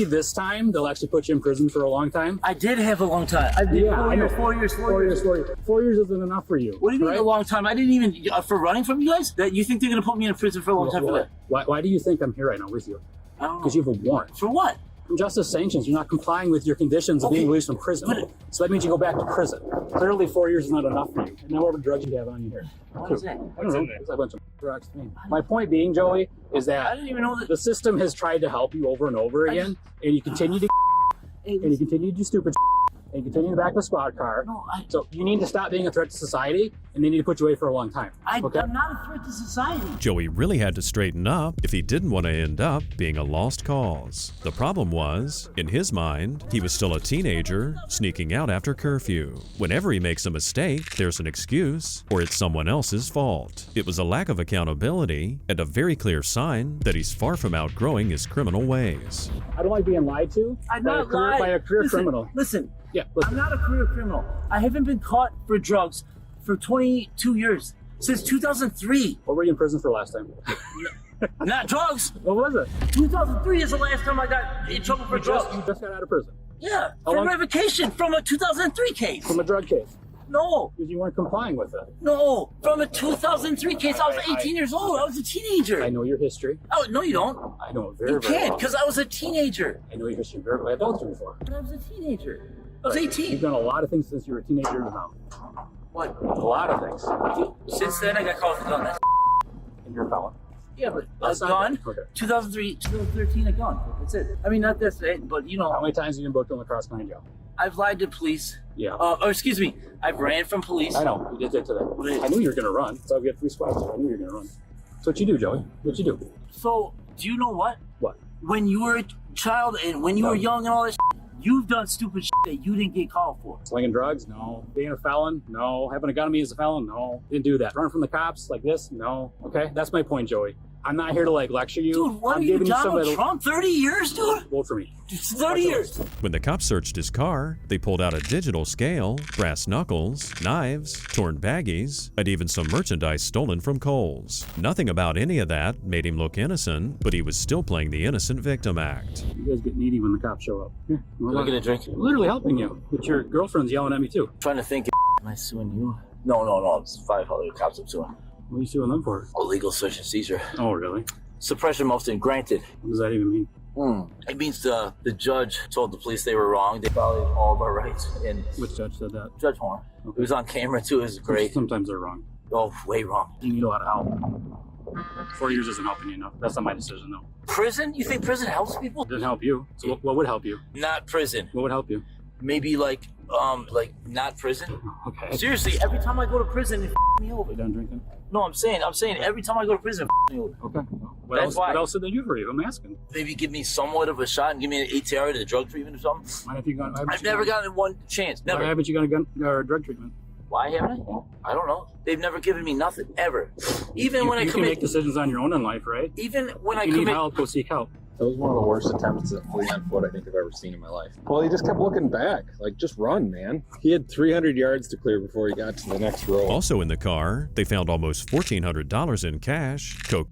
this time they'll actually put you in prison for a long time. I did have a long time. I did 4 years. 4 years. 4 years. 4 years. 4 years isn't enough for you. What do you mean right? a long time? I didn't even for running from you guys. That you think they're gonna put me in prison for a long time for that? Why do you think I'm here right now with you? I don't know. Because you have a warrant. For what? From justice sanctions. You're not complying with your conditions of being released from prison. So that means you go back to prison. Clearly 4 years is not enough for you. And now whatever drugs you have on you here. What is that? I don't know. It's a bunch of drugs to me. My point being, Joey, is that I didn't even know that the system has tried to help you over and over again, and you continue to and you continue to do stupid and you continue to back the squad car. No, so you need to stop being a threat to society, and they need to put you away for a long time. Okay? I'm not a threat to society. Joey really had to straighten up if he didn't want to end up being a lost cause. The problem was, in his mind, he was still a teenager sneaking out after curfew. Whenever he makes a mistake, there's an excuse, or it's someone else's fault. It was a lack of accountability and a very clear sign that he's far from outgrowing his criminal ways. I don't like being lied to I'm not lying. by a career criminal. Listen. Yeah, I'm not a career criminal. I haven't been caught for drugs for 22 years. Since 2003. What were you in prison for last time? Not drugs. What was it? 2003 is the last time I got in trouble for drugs. You just got out of prison? Yeah, from revocation from a 2003 case. From a drug case? No. Because you weren't complying with it. No, from a 2003 case. I was 18 years old. I was a teenager. I know your history. Oh, no, you don't. I know it very, You very well. can't, because I was a teenager. I know your history very well. I've gone through before. But I was a teenager. I was 18. You've done a lot of things since you were a teenager now. What? A lot of things. Since then, I got caught with a gun. And you're a felon. Yeah, but a gun. Okay. 2003, 2013, a gun. That's it. I mean, not that's it, but you know. How many times have you been booked on the cross behind jail? I've lied to police. Yeah. Or excuse me, I've ran from police. I know. You did that today. I knew you were going to run. So we had 3 squads. So I knew you were going to run. That's what you do, Joey. What you do. So, do you know what? What? When you were a child and when you were young and all this you've done stupid that you didn't get called for. Slinging drugs? No. Being a felon? No. Having a gun on me as a felon? No. Didn't do that. Running from the cops like this? No. Okay? That's my point, Joey. I'm not here to like lecture you. Dude, what I'm are you, giving Donald Trump? 30 years, dude? Vote for me. 30 years. When the cops searched his car, they pulled out a digital scale, brass knuckles, knives, torn baggies, and even some merchandise stolen from Kohl's. Nothing about any of that made him look innocent, but he was still playing the innocent victim act. You guys get needy when the cops show up. Here, Can I get a drink? Literally helping you, but your girlfriend's yelling at me too. Trying to think, am I suing you? No. It's 5 other cops I'm suing. What are you suing them for? Illegal search and seizure. Oh, really? Suppression motion granted. What does that even mean? It means the judge told the police they were wrong. They violated all of our rights. And which judge said that? Judge Horn. Okay. It was on camera too. It was great. Sometimes they're wrong. Oh, way wrong. You need a lot of help. 4 years isn't helping you enough. That's not my decision, though. Prison? You think prison helps people? It doesn't help you. So what would help you? Not prison. What would help you? Maybe like not prison. Okay. Seriously, every time I go to prison, it me over. You done drinking? No, I'm saying every time I go to prison, it me over. Okay. That's why. What else did they do for you? I'm asking. Maybe give me somewhat of a shot and give me an ATR to drug treatment or something. Why have you gone? I've never gotten one chance. Never. Why haven't you got a gun or drug treatment? Why haven't I? I don't know. They've never given me nothing ever. Even when I you can make decisions on your own in life, right? Even when if I you commit need help, go seek help. That was one of the worst attempts at fleeing on foot I think I've ever seen in my life. Well, he just kept looking back. Like, just run, man. He had 300 yards to clear before he got to the next row. Also in the car, they found almost $1,400 in cash, coke,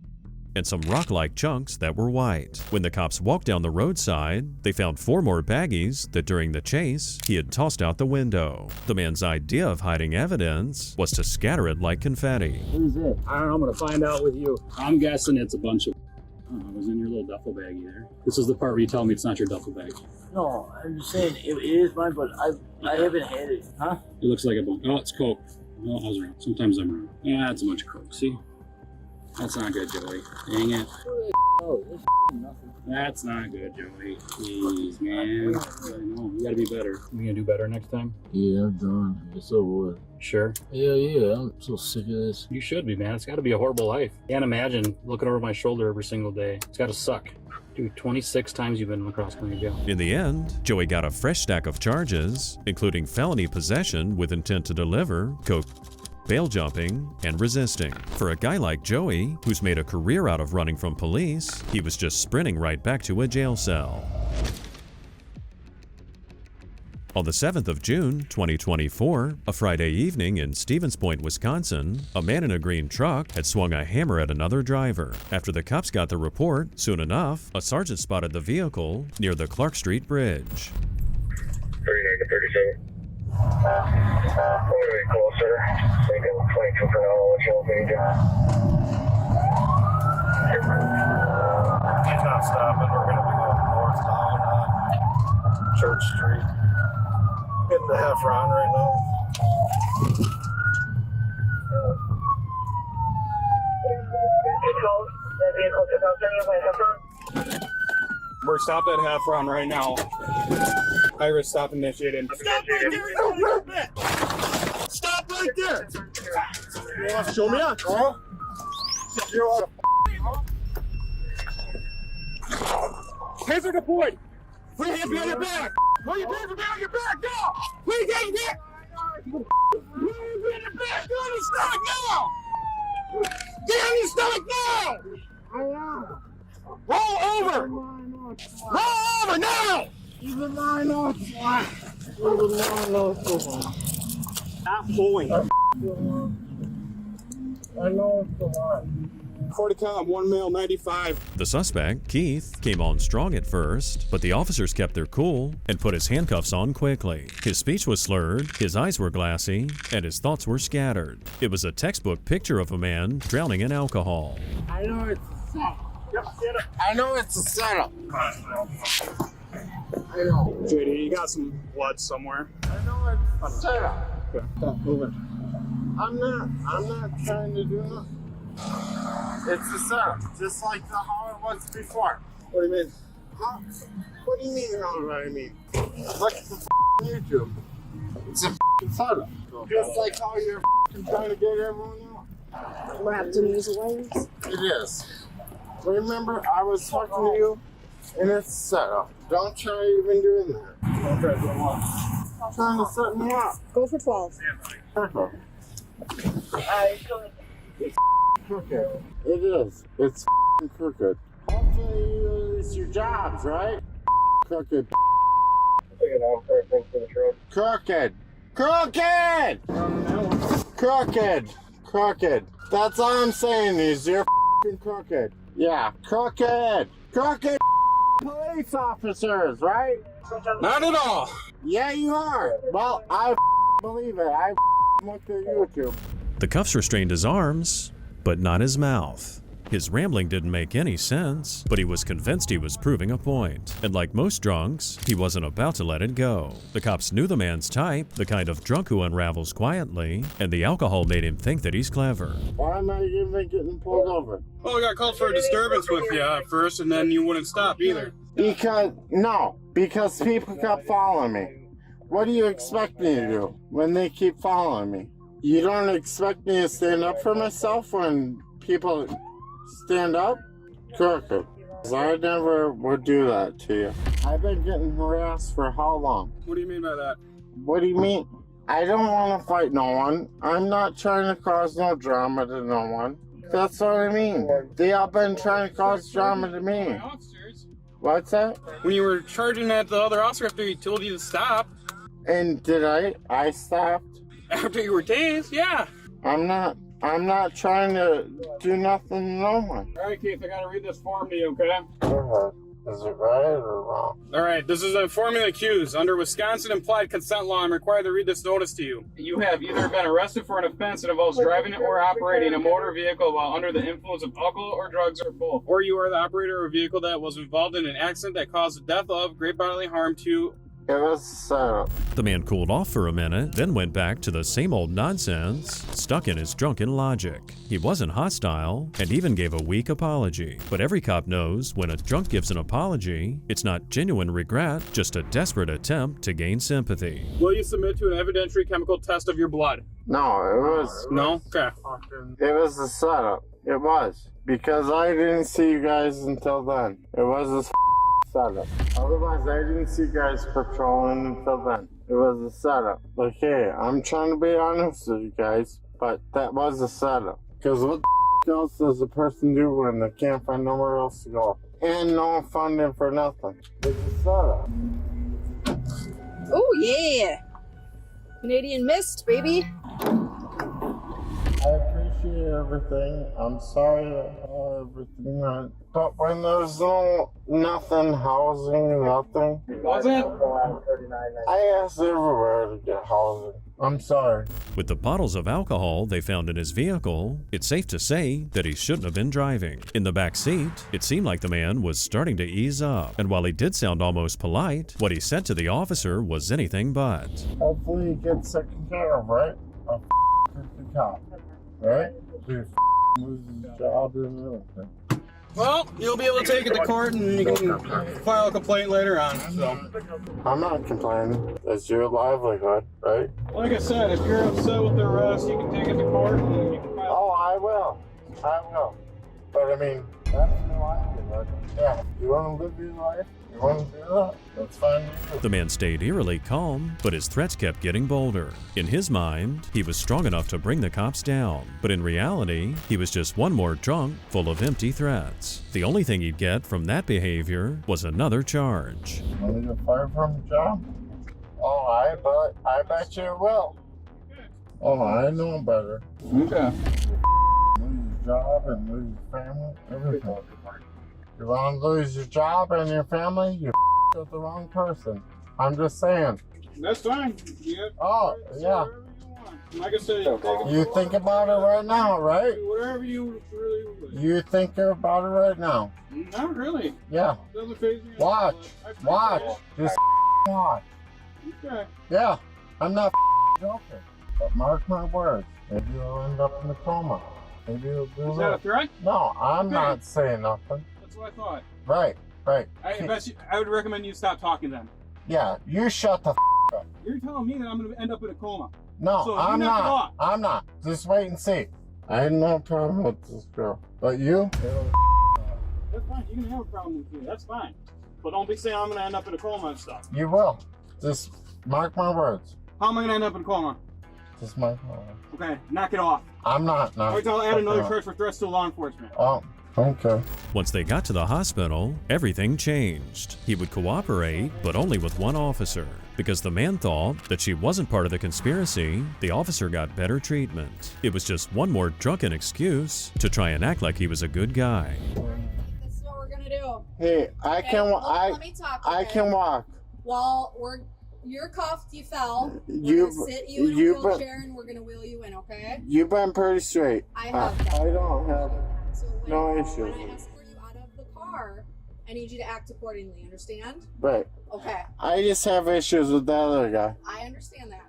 and some rock-like chunks that were white. When the cops walked down the roadside, they found 4 more baggies that during the chase, he had tossed out the window. The man's idea of hiding evidence was to scatter it like confetti. Who's it? I don't know. I'm going to find out with you. I'm guessing it's a bunch of... it was in your little duffel baggie there. This is the part where you tell me it's not your duffel bag. No, I'm just saying it is mine, but I haven't had it. Huh? It looks like a bunch. Oh, it's coke. Oh, I was wrong. Sometimes I'm wrong. Yeah, it's a bunch of coke. See? That's not good, Joey. Dang it. Oh, this nothing. That's not good, Joey. Jeez, man. I know. You gotta be better. You gonna do better next time? Yeah, I'm done. It's over with. Sure? Yeah. I'm so sick of this. You should be, man. It's gotta be a horrible life. Can't imagine looking over my shoulder every single day. It's gotta suck. Dude, 26 times you've been in lacrosse county jail. In the end, Joey got a fresh stack of charges, including felony possession with intent to deliver, coke, bail jumping, and resisting. For a guy like Joey, who's made a career out of running from police, he was just sprinting right back to a jail cell. On the 7th of June, 2024, a Friday evening in Stevens Point, Wisconsin, a man in a green truck had swung a hammer at another driver. After the cops got the report, soon enough, a sergeant spotted the vehicle near the Clark Street Bridge. 39 to 37. A little bit closer. Taking 22 for now. I'll let you know if we need you. He's not stopping. We're going to be going north down Church Street. Getting the Heffron right now. We're stopped at Heffron right now. Iris, stop initiated. Stop right there! Stop right there! You want to show me out, Carl? You want to taser deployed! Put your hands behind your back! Put your hands behind your back! Go! Put your hands back! Put your hands behind your back! Get on your stomach now! Get on your stomach now! Roll over! Roll over now! Even mine off. Even mine off. Stop pulling. I know it's the line. 40 cal, 1 male, 95. The suspect, Keith, came on strong at first, but the officers kept their cool and put his handcuffs on quickly. His speech was slurred, his eyes were glassy, and his thoughts were scattered. It was a textbook picture of a man drowning in alcohol. I know it's a setup. I know it's a setup. I know. JD, you got some blood somewhere. I know it's a setup. Okay, stop moving. I'm not trying to do nothing. It's a setup, just like how it was before. What do you mean? Huh? What do you mean how do I mean? Look at the YouTube. It's a setup. Just like how you're trying to get everyone out. Wrapped in these ways? It is. Remember, I was talking to you, and it's set up. Don't try even doing that. Okay, go on. I'm trying to set me up. Go for 12. Perfect. It's crooked. It is. It's crooked. Hopefully, it's your jobs, right? Crooked. Crooked. Crooked! Crooked. Crooked. That's all I'm saying is you're crooked. Yeah, crooked. Crooked police officers, right? Not at all. Yeah, you are. Well, I believe it. I looked at YouTube. The cuffs restrained his arms, but not his mouth. His rambling didn't make any sense, but he was convinced he was proving a point. And like most drunks, he wasn't about to let it go. The cops knew the man's type, the kind of drunk who unravels quietly, and the alcohol made him think that he's clever. Why am I even getting pulled over? Well, we got called for a disturbance with you at first, and then you wouldn't stop either. Because people kept following me. What do you expect me to do when they keep following me? You don't expect me to stand up for myself when people stand up? Crooked. I never would do that to you. I've been getting harassed for how long? What do you mean by that? What do you mean? I don't want to fight no one. I'm not trying to cause no drama to no one. That's what I mean. They all been trying to cause drama to me. What's that? When you were charging at the other officer after he told you to stop. And did I? I stopped? After you were tased, yeah. I'm not trying to do nothing to no one. All right, Keith, I gotta read this form to you, okay? Go ahead. Is it right or wrong? All right, this is informing the accused. Under Wisconsin implied consent law, I'm required to read this notice to you. You have either been arrested for an offense that involves driving or operating a motor vehicle while under the influence of alcohol or drugs or both. Or you are the operator of a vehicle that was involved in an accident that caused the death of, great bodily harm to. It was setup. The man cooled off for a minute, then went back to the same old nonsense, stuck in his drunken logic. He wasn't hostile, and even gave a weak apology. But every cop knows when a drunk gives an apology, it's not genuine regret, just a desperate attempt to gain sympathy. Will you submit to an evidentiary chemical test of your blood? No, it was... No? Okay. It was a setup. It was. Because I didn't see you guys until then. It was a setup. Otherwise, I didn't see you guys patrolling until then. It was a setup. Like, hey, I'm trying to be honest with you guys, but that was a setup. Because what the else does a person do when they can't find nowhere else to go? And no funding for nothing. It's a setup. Oh, yeah. Canadian Mist, baby. I appreciate everything. I'm sorry about everything. But when there's nothing, housing, nothing. What's that? I asked everywhere to get housing. I'm sorry. With the bottles of alcohol they found in his vehicle, it's safe to say that he shouldn't have been driving. In the back seat, it seemed like the man was starting to ease up. And while he did sound almost polite, what he said to the officer was anything but. Hopefully he gets taken care of, right? A the cop, right? He loses his job and everything. Well, you'll be able to take it to court and you can file a complaint later on. So. I'm not complaining. It's your livelihood, right? Like I said, if you're upset with the arrest, you can take it to court and you can file. Oh, I will. I will. But I mean, that's your livelihood. Yeah, you want to live your life? You want to do that? That's fine. The man stayed eerily calm, but his threats kept getting bolder. In his mind, he was strong enough to bring the cops down, but in reality, he was just one more drunk full of empty threats. The only thing he'd get from that behavior was another charge. Want to get fired from a job? Oh, I bet you will. Oh, I know better. Okay. Lose your job and lose your family, everything. You want to lose your job and your family? You with the wrong person. I'm just saying. That's fine. Yeah. Oh, yeah. Like I said, you think about it right now, right? Whatever you really want. You think about it right now? Not really. Yeah. Doesn't faze me. Watch. Just watch. Okay. Yeah. I'm not joking. But mark my words. Maybe you'll end up in a coma. Maybe you'll do Is that a threat? No, I'm not saying nothing. That's what I thought. Right. I would recommend you stop talking then. Yeah, you shut the up. You're telling me that I'm going to end up in a coma. No, so I'm not. I'm not. Just wait and see. I had no problem with this girl. But you? That's fine. You can have a problem with me. That's fine. But don't be saying I'm going to end up in a coma and stuff. You will. Just mark my words. How am I going to end up in a coma? Just mark my words. Okay, knock it off. I'm not. No. I'll add another charge for threats to law enforcement. Oh. Okay. Once they got to the hospital, everything changed. He would cooperate, but only with one officer. Because the man thought that she wasn't part of the conspiracy, the officer got better treatment. It was just one more drunken excuse to try and act like he was a good guy. This is what we're gonna do. Hey, I can walk. Well, you're cuffed, you fell. We're gonna sit you in a wheelchair and we're gonna wheel you in, okay? You've been pretty straight. I have. I don't have. So when, No when issues. I escort you out of the car, I need you to act accordingly. Understand? Right. Okay. I just have issues with the other guy. I understand that.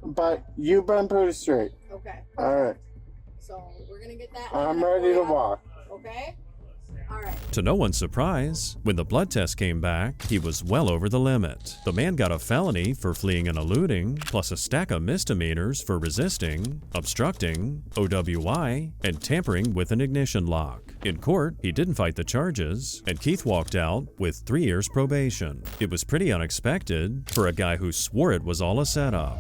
But you've been pretty straight. Okay. Alright. So we're gonna get that. I'm ready to walk. Okay. All right. To no one's surprise, when the blood test came back, he was well over the limit. The man got a felony for fleeing and eluding, plus a stack of misdemeanors for resisting, obstructing, OWI, and tampering with an ignition lock. In court, he didn't fight the charges, and Keith walked out with 3 years probation. It was pretty unexpected for a guy who swore it was all a setup.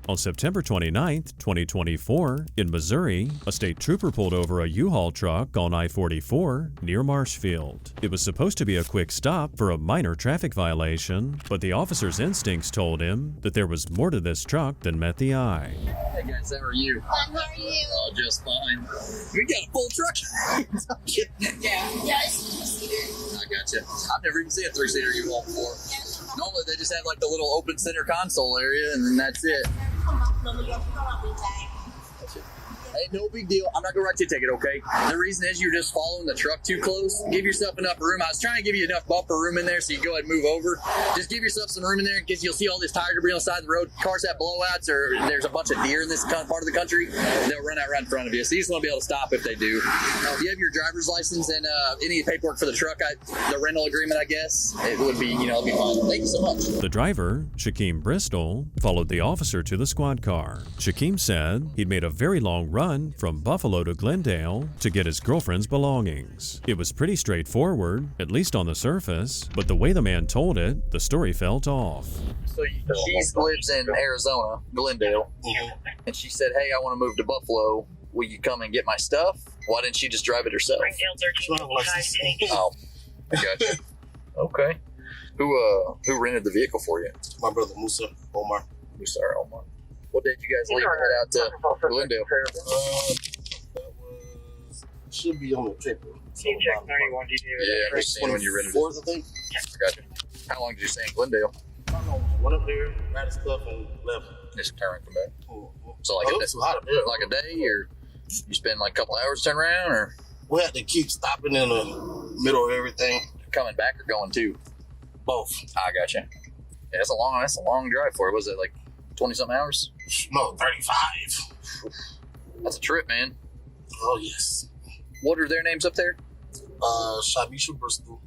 On September 29, 2024, in Missouri, a state trooper pulled over a U-Haul truck on I-44 near Marshfield. It was supposed to be a quick stop for a minor traffic violation, but the officer's instincts told him that there was more to this truck than met the eye. Hey guys, how are you? Fine, how are you? Oh, just fine. We got a full truck. Yeah, it's a I gotcha. I've never even seen a 3-seater U-Haul before. Normally they just have like the little open center console area and then that's it. Hey, no big deal. I'm not gonna write you a ticket, okay? The reason is you're just following the truck too close. Give yourself enough room. I was trying to give you enough buffer room in there so you go ahead and move over. Just give yourself some room in there because you'll see all this tire debris on the side of the road. Cars have blowouts or there's a bunch of deer in this part of the country. They'll run out right in front of you. So you just want to be able to stop if they do. If you have your driver's license and any paperwork for the truck, the rental agreement, I guess, it would be, it'd be fine. Thank you so much. The driver, Shaquem Bristol, followed the officer to the squad car. Shaquem said he'd made a very long run from Buffalo to Glendale to get his girlfriend's belongings. It was pretty straightforward, at least on the surface, but the way the man told it, the story felt off. So she lives in Arizona, Glendale, and she said, hey, I want to move to Buffalo. Will you come and get my stuff? Why didn't she just drive it herself? Oh, I gotcha. Okay. Who rented the vehicle for you? My brother Musa Omar. Musa Omar. What day did you guys leave and head out to Glendale? Should be on the paper. Team check 91 DJ. Yeah, I'm just seeing when you rented it. 4th, I think. I gotcha. How long did you stay in Glendale? I don't know. Went up there, got his stuff, and left. Just turn and come back. So like, It's too hot up there. like a day, or you spend like a couple hours turn around, or We had to keep stopping in the middle of everything. coming back or going to? Both. I gotcha. Yeah, that's a long drive for it. Was it like 20-something hours? No, 35. That's a trip, man. Oh, yes. What are their names up there? Shabisha Bristol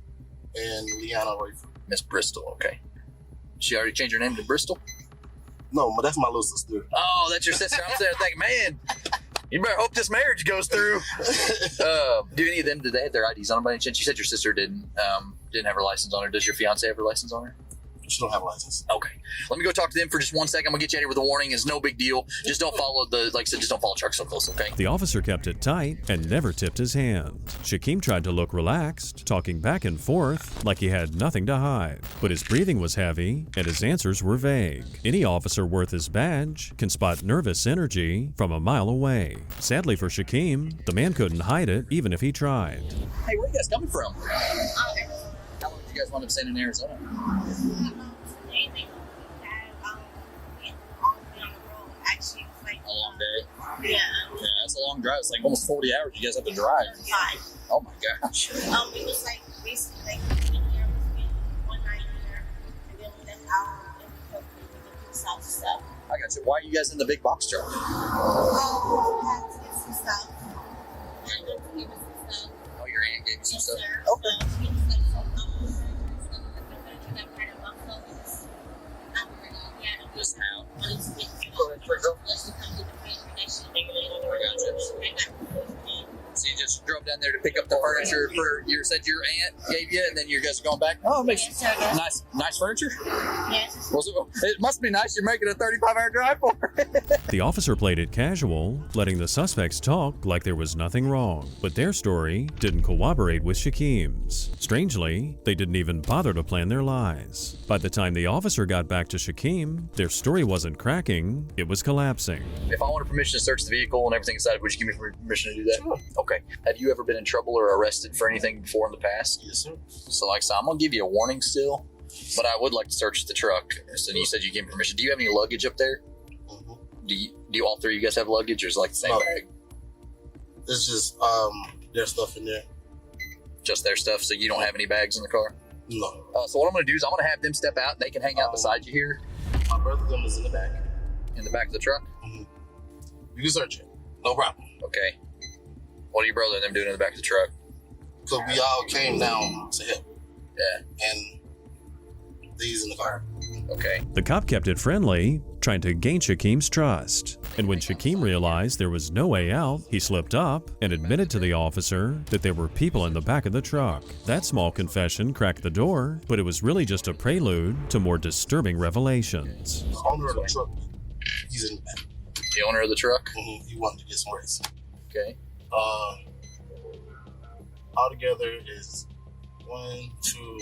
and Liana Rayford. Miss Bristol, okay. She already changed her name to Bristol? No, but that's my little sister. Oh, that's your sister. I'm sitting there thinking, man, you better hope this marriage goes through. Do any of them, did they have their IDs on them by any chance? You said your sister didn't have her license on her. Does your fiance have her license on her? She don't have a license. Okay. Let me go talk to them for just 1 second. I'm going to get you out here with a warning. It's no big deal. Just don't follow just don't follow trucks so close, okay? The officer kept it tight and never tipped his hand. Shaquem tried to look relaxed, talking back and forth like he had nothing to hide. But his breathing was heavy and his answers were vague. Any officer worth his badge can spot nervous energy from a mile away. Sadly for Shaquem, the man couldn't hide it even if he tried. Hey, where are you guys coming from? How long did you guys wind up staying in Arizona? A long day? Yeah, it's a long drive. It's like almost 40 hours you guys have to drive. 5. Oh my gosh. It was like basically like we spent one night here, and then we left out and we took the south stuff. I got you. Why are you guys in the big box truck? We had to get some stuff. And then to give us some stuff. Oh, your aunt gave you some stuff? Sir. Okay. So she was like some furniture that kind of Buffalo is Just how? Just to come to the presentation. I got So you just drove down there to pick up the furniture for your aunt gave you, and then you guys are going back? Oh, it makes nice furniture? Yes. It must be nice you're making a 35-hour drive for it. The officer played it casual, letting the suspects talk like there was nothing wrong. But their story didn't corroborate with Shaquem's. Strangely, they didn't even bother to plan their lies. By the time the officer got back to Shaquem, their story wasn't cracking, it was collapsing. If I wanted permission to search the vehicle and everything inside, would you give me permission to do that? Sure. Okay. Have you ever been in trouble or arrested for anything before in the past? Yes, sir. So like I said, I'm going to give you a warning still, but I would like to search the truck. So you said you gave me permission. Do you have any luggage up there? Mm-hmm. Do you, Do all three of you guys have luggage, or is it like the same bag? It's just their stuff in there. Just their stuff, so you don't have any bags in the car? No. So what I'm going to do is I'm going to have them step out, and they can hang out beside you here. My brother them is in the back. In the back of the truck? Mm-hmm. You can search it. No problem. Okay. What are your brother and them doing in the back of the truck? So we all came down to help. Yeah. And these in the car. Okay. The cop kept it friendly, trying to gain Shakim's trust. And when Shakim realized there was no way out, he slipped up and admitted to the officer that there were people in the back of the truck. That small confession cracked the door, but it was really just a prelude to more disturbing revelations. The owner of the truck, he's in the back. The owner of the truck? Mm-hmm. He wanted to get some rest. Okay. Altogether is 1, 2,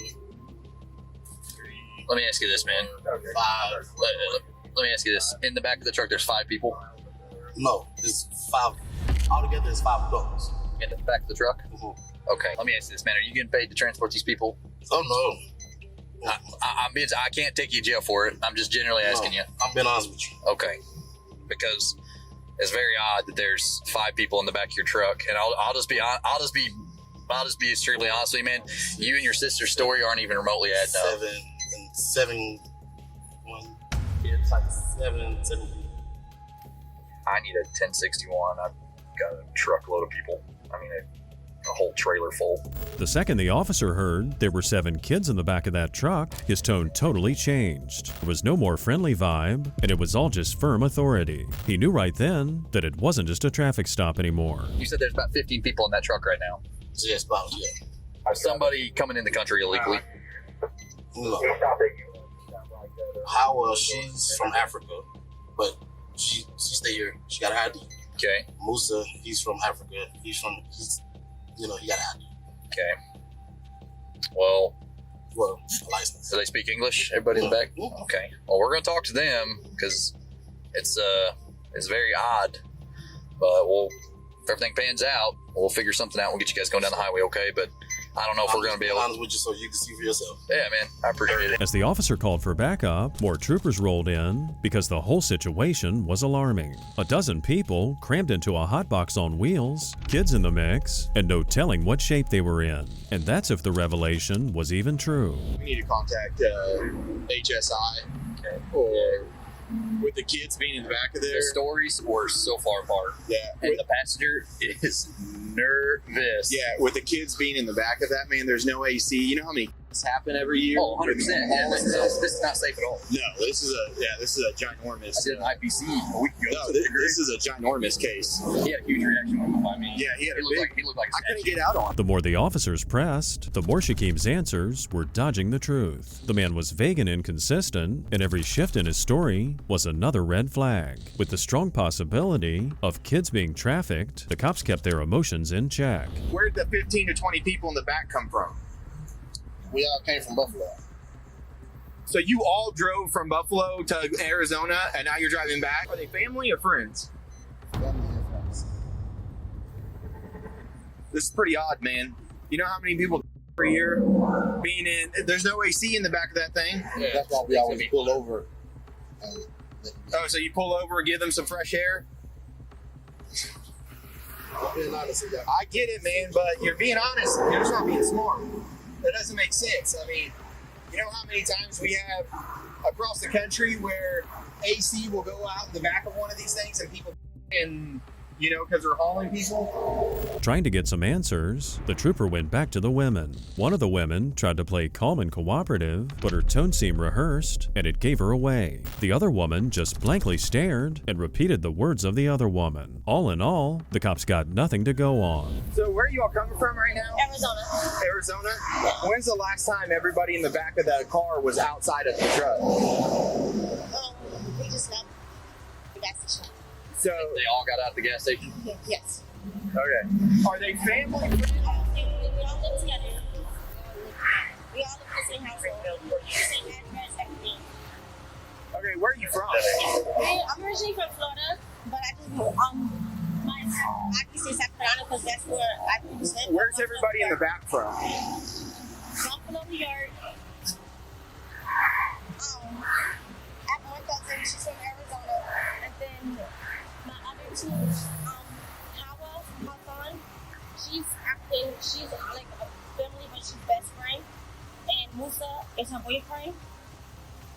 3. Let me ask you this, man. 5. Let me ask you this. In the back of the truck, there's 5 people? No, it's 5. Altogether, it's 5 adults. In the back of the truck? Mm-hmm. Okay. Let me ask you this, man. Are you getting paid to transport these people? Oh, no. I can't take you to jail for it. I'm just generally asking you. I'm being honest with you. Okay. Because it's very odd that there's 5 people in the back of your truck, and I'll just be extremely honest with you, man. You and your sister's story aren't even remotely adding up. 7 kids, like 7 people. I need a 1061. I've got a truckload of people. I mean, a whole trailer full. The second the officer heard there were 7 kids in the back of that truck, his tone totally changed. There was no more friendly vibe, and it was all just firm authority. He knew right then that it wasn't just a traffic stop anymore. You said there's about 15 people in that truck right now. Yes, about, yeah. Somebody coming in the country illegally. No. How she's from Africa, but she stay here. She got an ID. Okay. Musa, he's from Africa. He's he got an ID. Okay. Well, a license. Do they speak English? Everybody in the back? Okay. Well, we're gonna talk to them because it's very odd. But if everything pans out, we'll figure something out. We'll get you guys going down the highway, okay? But I don't know if we're going to be able to. Honest with you, so you can see for yourself. Yeah, man, I appreciate it. As the officer called for backup, more troopers rolled in because the whole situation was alarming. A dozen people crammed into a hot box on wheels, kids in the mix, and no telling what shape they were in. And that's if the revelation was even true. We need to contact HSI or with the kids being in the back of there. The stories were so far apart. Yeah. And the passenger is nervous. Yeah, with the kids being in the back of that, man, there's no AC. You know how many happen every year? Oh, 100%. Yeah, this is not safe at all. No, this is a ginormous. I did an IPC a week ago. No, this is a ginormous case. He had a huge reaction by me. Yeah, he looked like I couldn't get out on. The more the officers pressed, the more Shakim's answers were dodging the truth. The man was vague and inconsistent, and every shift in his story was another red flag. With the strong possibility of kids being trafficked, the cops kept their emotions in check. Where'd the 15 to 20 people in the back come from? We all came from Buffalo. So you all drove from Buffalo to Arizona, and now you're driving back? Are they family or friends? Family and friends. This is pretty odd, man. You know how many people per year being in? There's no AC in the back of that thing. Yeah, that's why we always pull over. Oh, so you pull over and give them some fresh air? I get it, man, but you're being honest. You're just not being smart. That doesn't make sense. I mean, you know how many times we have across the country where AC will go out in the back of one of these things and people because they're hauling people? Trying to get some answers, the trooper went back to the women. One of the women tried to play calm and cooperative, but her tone seemed rehearsed, and it gave her away. The other woman just blankly stared and repeated the words of the other woman. All in all, the cops got nothing to go on. So where are you all coming from right now? Arizona. Arizona? When's the last time everybody in the back of that car was outside of the truck? We just left the gas station. So they all got out of the gas station? Yes. Okay. Are they family? We all live together. We all live in the same household. Same address, everything. Okay, where are you from? I'm originally from Florida, but I just I can say South Carolina because that's where I live. Where's everybody in the back from? Buffalo, New York. At my cousin, she's from Arizona, and then to Hawa, she's African. She's like a family, but she's best friend. And Musa is her boyfriend.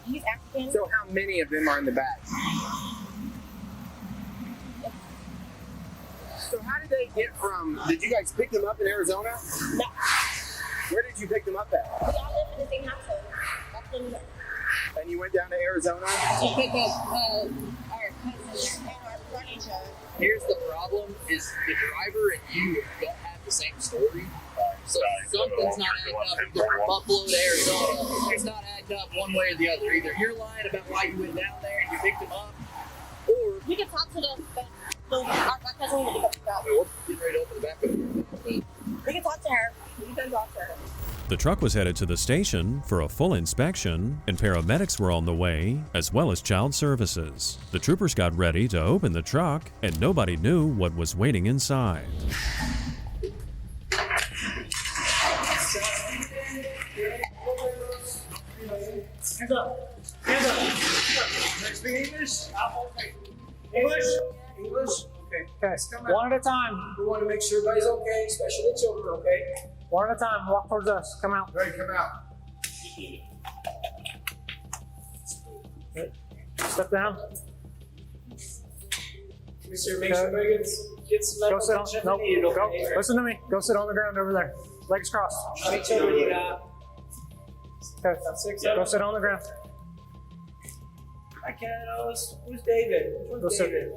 He's African. So how many of them are in the back? So how did they get from? Did you guys pick them up in Arizona? No. Where did you pick them up at? We all live in the same household. That's when And you went down to Arizona? to pick up our cousins and our furniture. Here's the problem: is the driver and you don't have the same story. So something's not adding up. From Buffalo to Arizona, it's not adding up one way or the other. Either you're lying about why you went down there and you picked them up, or we can talk to them. Our cousin will pick up. we're getting ready to open the back of it. We can talk to her. You can talk to her. The truck was headed to the station for a full inspection, and paramedics were on the way, as well as child services. The troopers got ready to open the truck, and nobody knew what was waiting inside. Hands up. Hands up. Next thing English? English? English? Okay. One at a time. We want to make sure everybody's okay, especially the children, okay? One at a time. Walk towards us. Come out. Ready, come out. Okay. Step down. Make sure everybody gets some medical attention if they need it, okay? Go. Listen to me. Go sit on the ground over there. Legs crossed. How many children you got? Okay. Six. Go sit on the ground. Hi, kiddos. Who's David? Go Who's sit. David?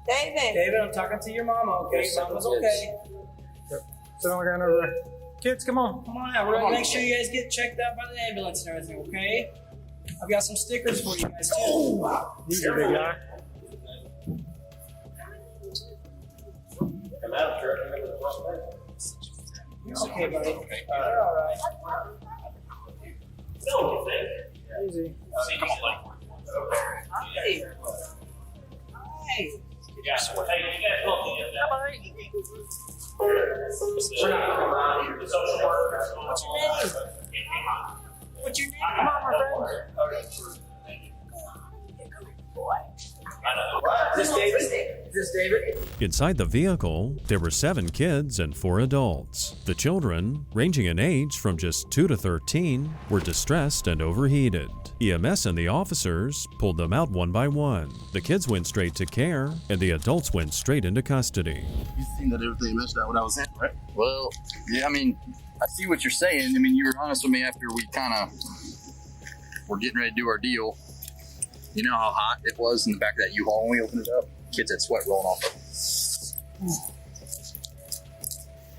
David. David, I'm talking to your mama, okay? Mama's okay. Sit on the ground over there. Kids, come on. Come on out. We're gonna make sure you guys get checked out by the ambulance and everything, okay? I've got some stickers for you guys too. Easy, big guy. It's okay, buddy. You're all right. Easy. Hey. Hey. What's your name? Come on, my friend. Is this David? Inside the vehicle, there were 7 kids and 4 adults. The children, ranging in age from just 2 to 13, were distressed and overheated. EMS and the officers pulled them out one by one. The kids went straight to care, and the adults went straight into custody. You seen that everything messed out when I was in, right? Well, yeah, I mean, I see what you're saying. I mean, you were honest with me after we kind of were getting ready to do our deal. You know how hot it was in the back of that U-Haul when we opened it up? Kids had sweat rolling off of it.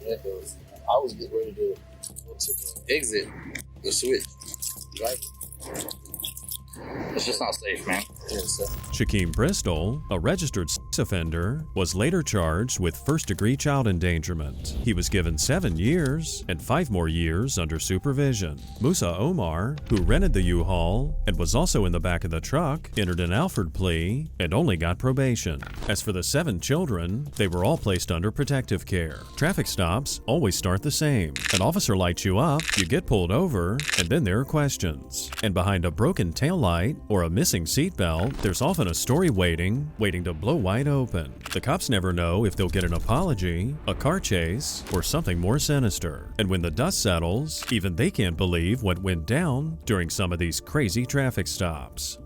Yeah, I was getting ready to exit the switch. Right? It's just not safe, man. Shaquem Bristol, a registered sex offender, was later charged with first-degree child endangerment. He was given 7 years and 5 more years under supervision. Musa Omar, who rented the U-Haul and was also in the back of the truck, entered an Alford plea and only got probation. As for the 7 children, they were all placed under protective care. Traffic stops always start the same. An officer lights you up, you get pulled over, and then there are questions. And behind a broken taillight or a missing seatbelt, there's often a story waiting to blow wide open. The cops never know if they'll get an apology, a car chase, or something more sinister. And when the dust settles, even they can't believe what went down during some of these crazy traffic stops.